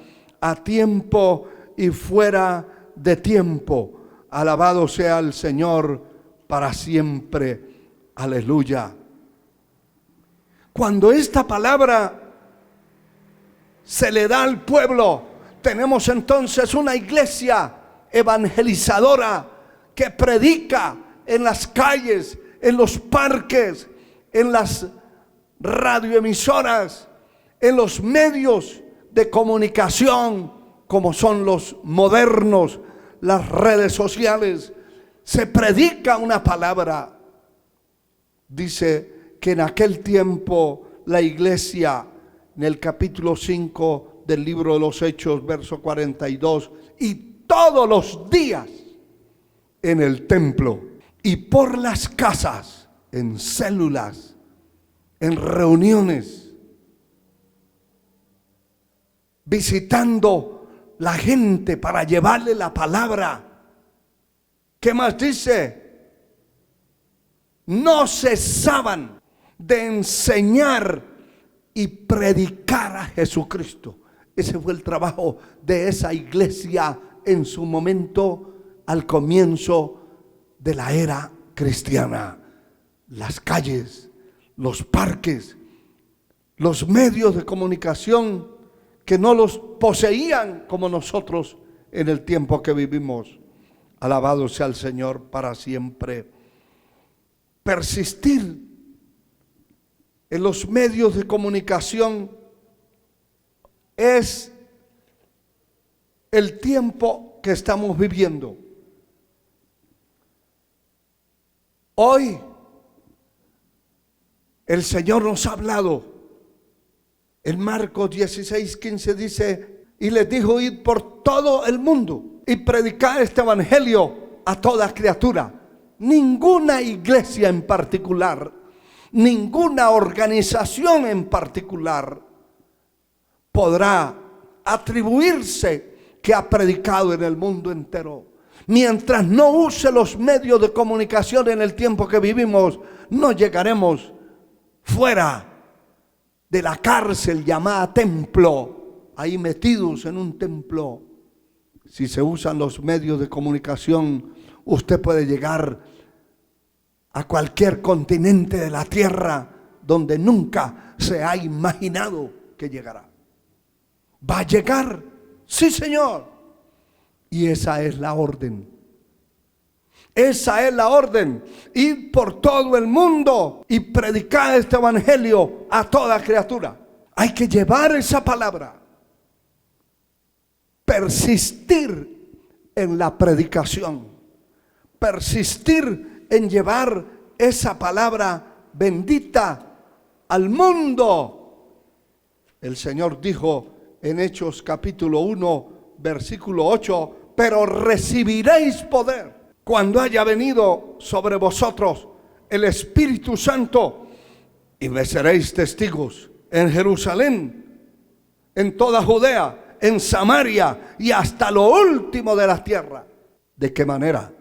a tiempo y fuera de tiempo. Alabado sea el Señor para siempre. Aleluya. Cuando esta palabra se le da al pueblo, tenemos entonces una iglesia evangelizadora que predica en las calles, en los parques, en las radioemisoras, en los medios de comunicación como son los modernos, las redes sociales. Se predica una palabra. Dice que en aquel tiempo la iglesia, en el capítulo 5 del libro de los Hechos, verso 42, y todos los días en el templo y por las casas, en células, en reuniones, visitando la gente para llevarle la palabra. ¿Qué más dice? No cesaban de enseñar y predicar a Jesucristo. Ese fue el trabajo de esa iglesia en su momento, al comienzo de la era cristiana. Las calles, los parques, los medios de comunicación que no los poseían como nosotros en el tiempo que vivimos. Alabado sea el Señor para siempre. Persistir en los medios de comunicación es el tiempo que estamos viviendo. Hoy el Señor nos ha hablado. En Marcos 16:15 dice: y les dijo: id por todo el mundo y predicad este evangelio a toda criatura. Ninguna iglesia en particular, ninguna organización en particular podrá atribuirse que ha predicado en el mundo entero. Mientras no use los medios de comunicación en el tiempo que vivimos, no llegaremos fuera de la cárcel llamada templo, ahí metidos en un templo. Si se usan los medios de comunicación, usted puede llegar a cualquier continente de la tierra donde nunca se ha imaginado que llegará. ¿Va a llegar? Sí, Señor. Y esa es la orden. Esa es la orden. Ir por todo el mundo y predicar este evangelio a toda criatura. Hay que llevar esa palabra. Persistir en la predicación. Persistir en llevar esa palabra bendita al mundo. El Señor dijo en Hechos capítulo 1, versículo 8: pero recibiréis poder cuando haya venido sobre vosotros el Espíritu Santo, y me seréis testigos en Jerusalén, en toda Judea, en Samaria y hasta lo último de la tierra. ¿De qué manera?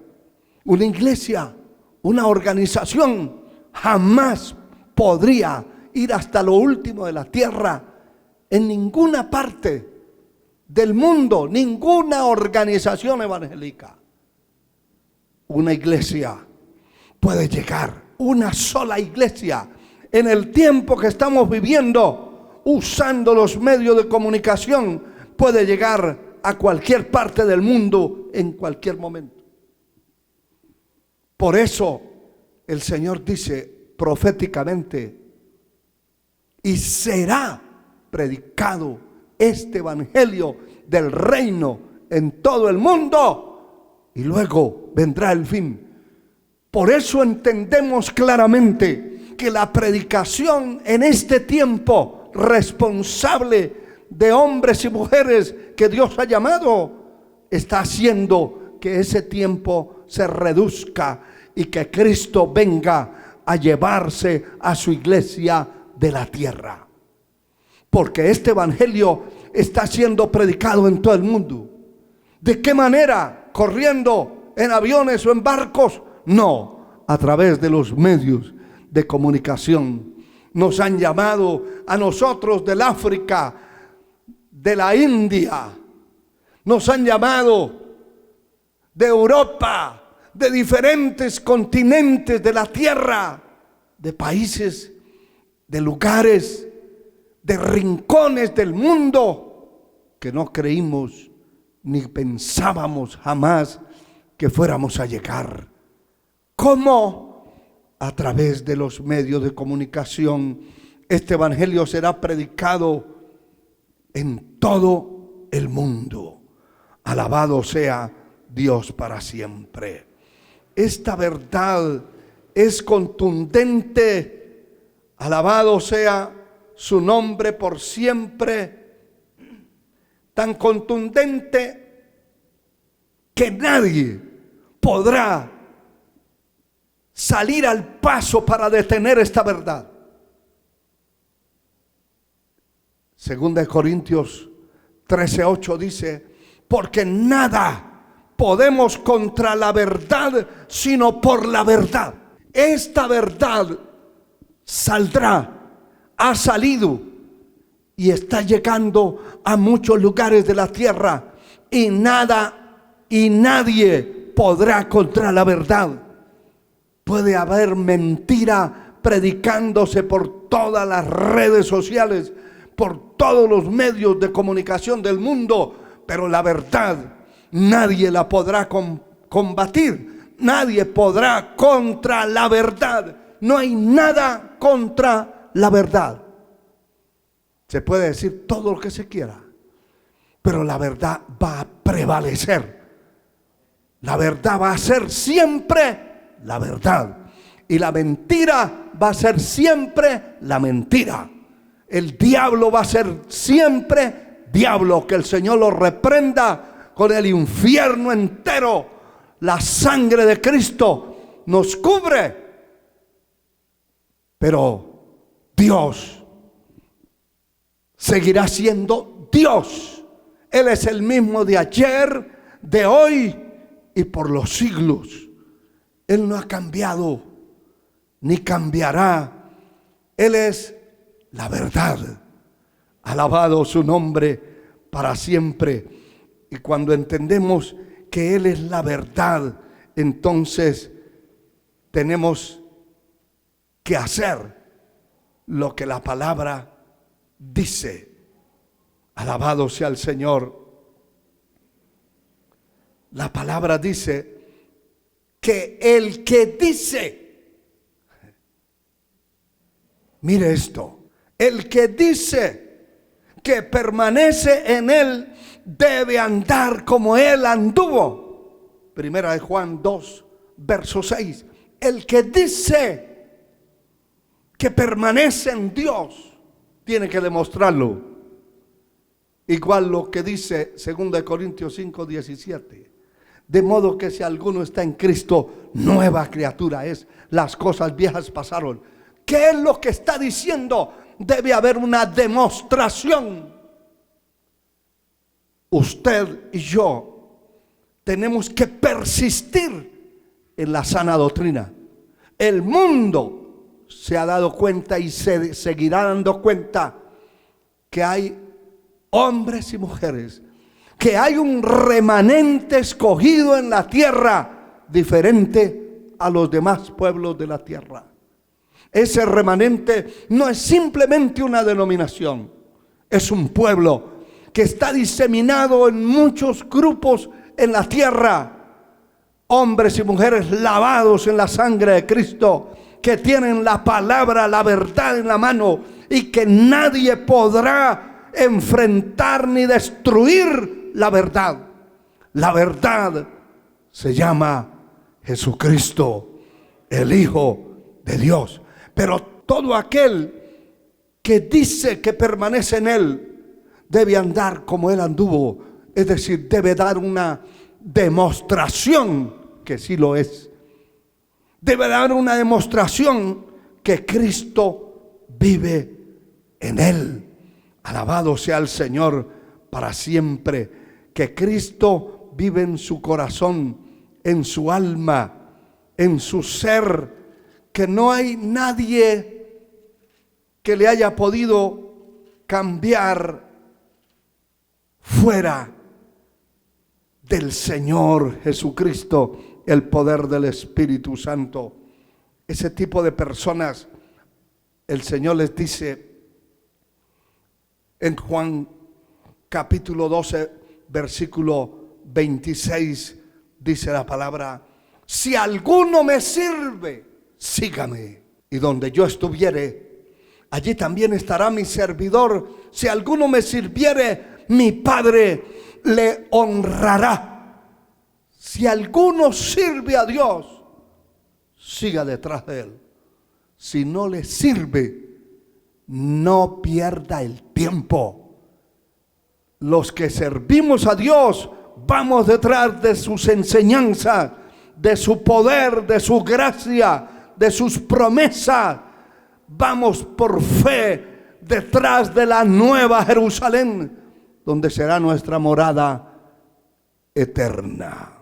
Una iglesia, una organización jamás podría ir hasta lo último de la tierra en ninguna parte del mundo, ninguna organización evangélica. Una iglesia puede llegar, una sola iglesia, en el tiempo que estamos viviendo, usando los medios de comunicación, puede llegar a cualquier parte del mundo en cualquier momento. Por eso el Señor dice proféticamente: y será predicado este evangelio del reino en todo el mundo, y luego vendrá el fin. Por eso entendemos claramente que la predicación en este tiempo responsable de hombres y mujeres que Dios ha llamado está haciendo que ese tiempo se reduzca y que Cristo venga a llevarse a su iglesia de la tierra. Porque este evangelio está siendo predicado en todo el mundo. ¿De qué manera? ¿Corriendo en aviones o en barcos? No, a través de los medios de comunicación. Nos han llamado a nosotros del África, de la India. Nos han llamado de Europa, de diferentes continentes de la tierra, de países, de lugares, de rincones del mundo que no creímos ni pensábamos jamás que fuéramos a llegar. ¿Cómo? A través de los medios de comunicación. Este evangelio será predicado en todo el mundo. Alabado sea Dios para siempre. Esta verdad es contundente. Alabado sea su nombre por siempre. Tan contundente que nadie podrá salir al paso para detener esta verdad. Segunda de Corintios 13:8 dice: porque nada podemos contra la verdad, sino por la verdad. Esta verdad saldrá, ha salido y está llegando a muchos lugares de la tierra, y nada y nadie podrá contra la verdad. Puede haber mentira predicándose por todas las redes sociales, por todos los medios de comunicación del mundo, pero la verdad nadie la podrá combatir. Nadie podrá contra la verdad. No hay nada contra la verdad. Se puede decir todo lo que se quiera, pero la verdad va a prevalecer. La verdad va a ser siempre la verdad, y la mentira va a ser siempre la mentira. El diablo va a ser siempre diablo. Que el Señor lo reprenda con el infierno entero. La sangre de Cristo nos cubre, pero Dios seguirá siendo Dios. Él es el mismo de ayer, de hoy y por los siglos. Él no ha cambiado ni cambiará. Él es la verdad. Alabado su nombre para siempre. Y cuando entendemos que Él es la verdad, entonces tenemos que hacer lo que la palabra dice. Alabado sea el Señor. La palabra dice que el que dice, mire esto, el que dice que permanece en Él debe andar como Él anduvo. Primera de Juan 2, verso 6. El que dice que permanece en Dios tiene que demostrarlo. Igual lo que dice 2 Corintios 5, 17. De modo que si alguno está en Cristo, nueva criatura es. Las cosas viejas pasaron. ¿Qué es lo que está diciendo? Debe haber una demostración. usted y yo tenemos que persistir en la sana doctrina. El mundo se ha dado cuenta y se seguirá dando cuenta que hay hombres y mujeres, que hay un remanente escogido en la tierra diferente a los demás pueblos de la tierra. Ese remanente no es simplemente una denominación, es un pueblo que está diseminado en muchos grupos en la tierra. Hombres y mujeres lavados en la sangre de Cristo, que tienen la palabra, la verdad en la mano, y que nadie podrá enfrentar ni destruir la verdad. La verdad se llama Jesucristo, el Hijo de Dios. Pero todo aquel que dice que permanece en Él debe andar como Él anduvo, es decir, debe dar una demostración que sí lo es. Debe dar una demostración que Cristo vive en él. Alabado sea el Señor para siempre. Que Cristo vive en su corazón, en su alma, en su ser. Que no hay nadie que le haya podido cambiar fuera del Señor Jesucristo, el poder del Espíritu Santo. Ese tipo de personas, el Señor les dice en Juan capítulo 12, versículo 26, dice la palabra: si alguno me sirve, sígame, y donde yo estuviere, allí también estará mi servidor. Si alguno me sirviere, mi Padre le honrará. Si alguno sirve a Dios, siga detrás de él. Si no le sirve, no pierda el tiempo. Los que servimos a Dios, vamos detrás de sus enseñanzas, de su poder, de su gracia, de sus promesas. Vamos por fe detrás de la nueva Jerusalén, donde será nuestra morada eterna.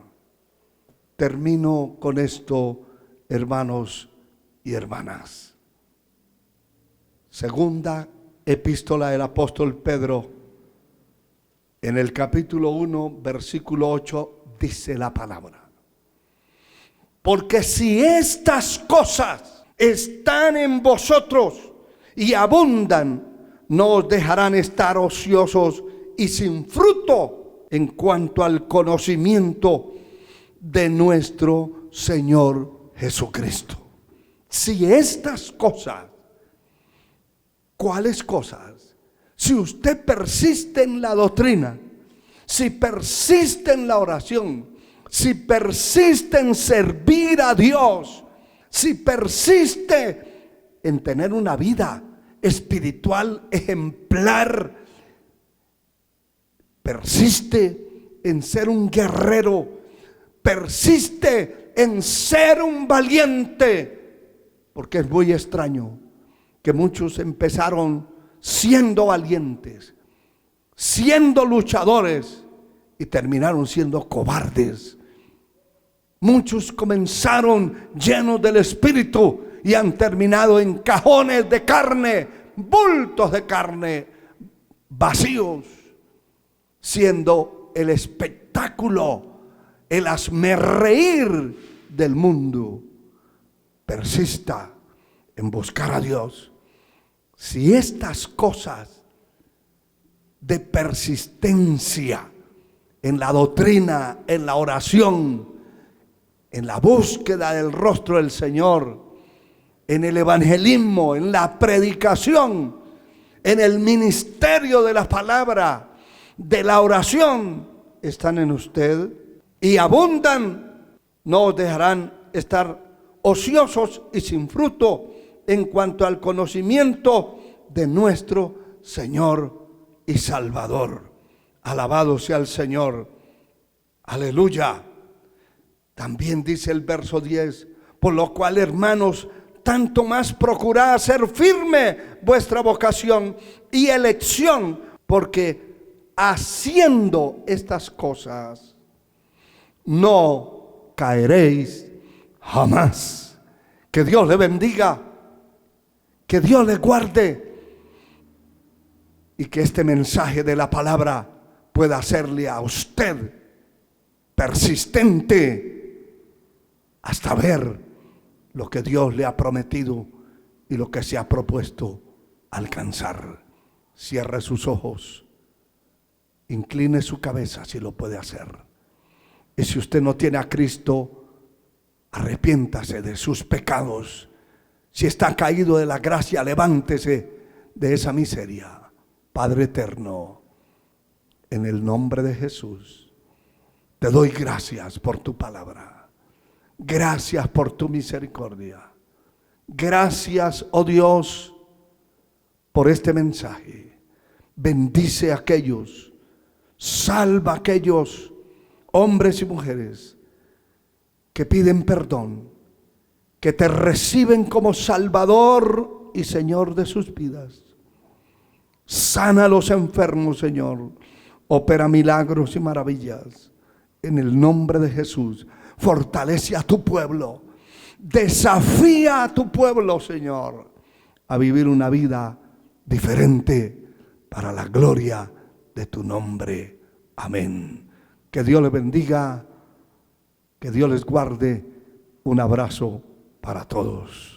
Termino con esto, hermanos y hermanas. Segunda epístola del apóstol Pedro, en el capítulo 1, versículo 8, dice la palabra: porque si estas cosas están en vosotros y abundan, no os dejarán estar ociosos y sin fruto en cuanto al conocimiento de nuestro Señor Jesucristo. Si estas cosas, ¿cuáles cosas? Si usted persiste en la doctrina, si persiste en la oración, si persiste en servir a Dios, si persiste en tener una vida espiritual ejemplar, persiste en ser un guerrero, persiste en ser un valiente, porque es muy extraño que muchos empezaron siendo valientes, siendo luchadores, y terminaron siendo cobardes. Muchos comenzaron llenos del Espíritu y han terminado en cajones de carne, bultos de carne, vacíos, siendo el espectáculo, el hazmerreír del mundo. Persista en buscar a Dios. Si estas cosas de persistencia en la doctrina, en la oración, en la búsqueda del rostro del Señor, en el evangelismo, en la predicación, en el ministerio de la palabra, de la oración, están en usted y abundan, no os dejarán estar ociosos y sin fruto en cuanto al conocimiento de nuestro Señor y Salvador. Alabado sea el Señor. Aleluya. También dice el verso 10: por lo cual, hermanos, tanto más procurad hacer firme vuestra vocación y elección, porque haciendo estas cosas, no caeréis jamás. Que Dios le bendiga, que Dios le guarde y que este mensaje de la palabra pueda hacerle a usted persistente hasta ver lo que Dios le ha prometido y lo que se ha propuesto alcanzar. Cierre sus ojos, incline su cabeza si lo puede hacer. Y si usted no tiene a Cristo, arrepiéntase de sus pecados. Si está caído de la gracia, levántese de esa miseria. Padre eterno, en el nombre de Jesús, te doy gracias por tu palabra. Gracias por tu misericordia. Gracias, oh Dios, por este mensaje. Bendice a aquellos, salva a aquellos hombres y mujeres que piden perdón, que te reciben como Salvador y Señor de sus vidas. Sana a los enfermos, Señor. Opera milagros y maravillas. En el nombre de Jesús, fortalece a tu pueblo. Desafía a tu pueblo, Señor, a vivir una vida diferente para la gloria de tu nombre. Amén. Que Dios les bendiga, que Dios les guarde. Un abrazo para todos.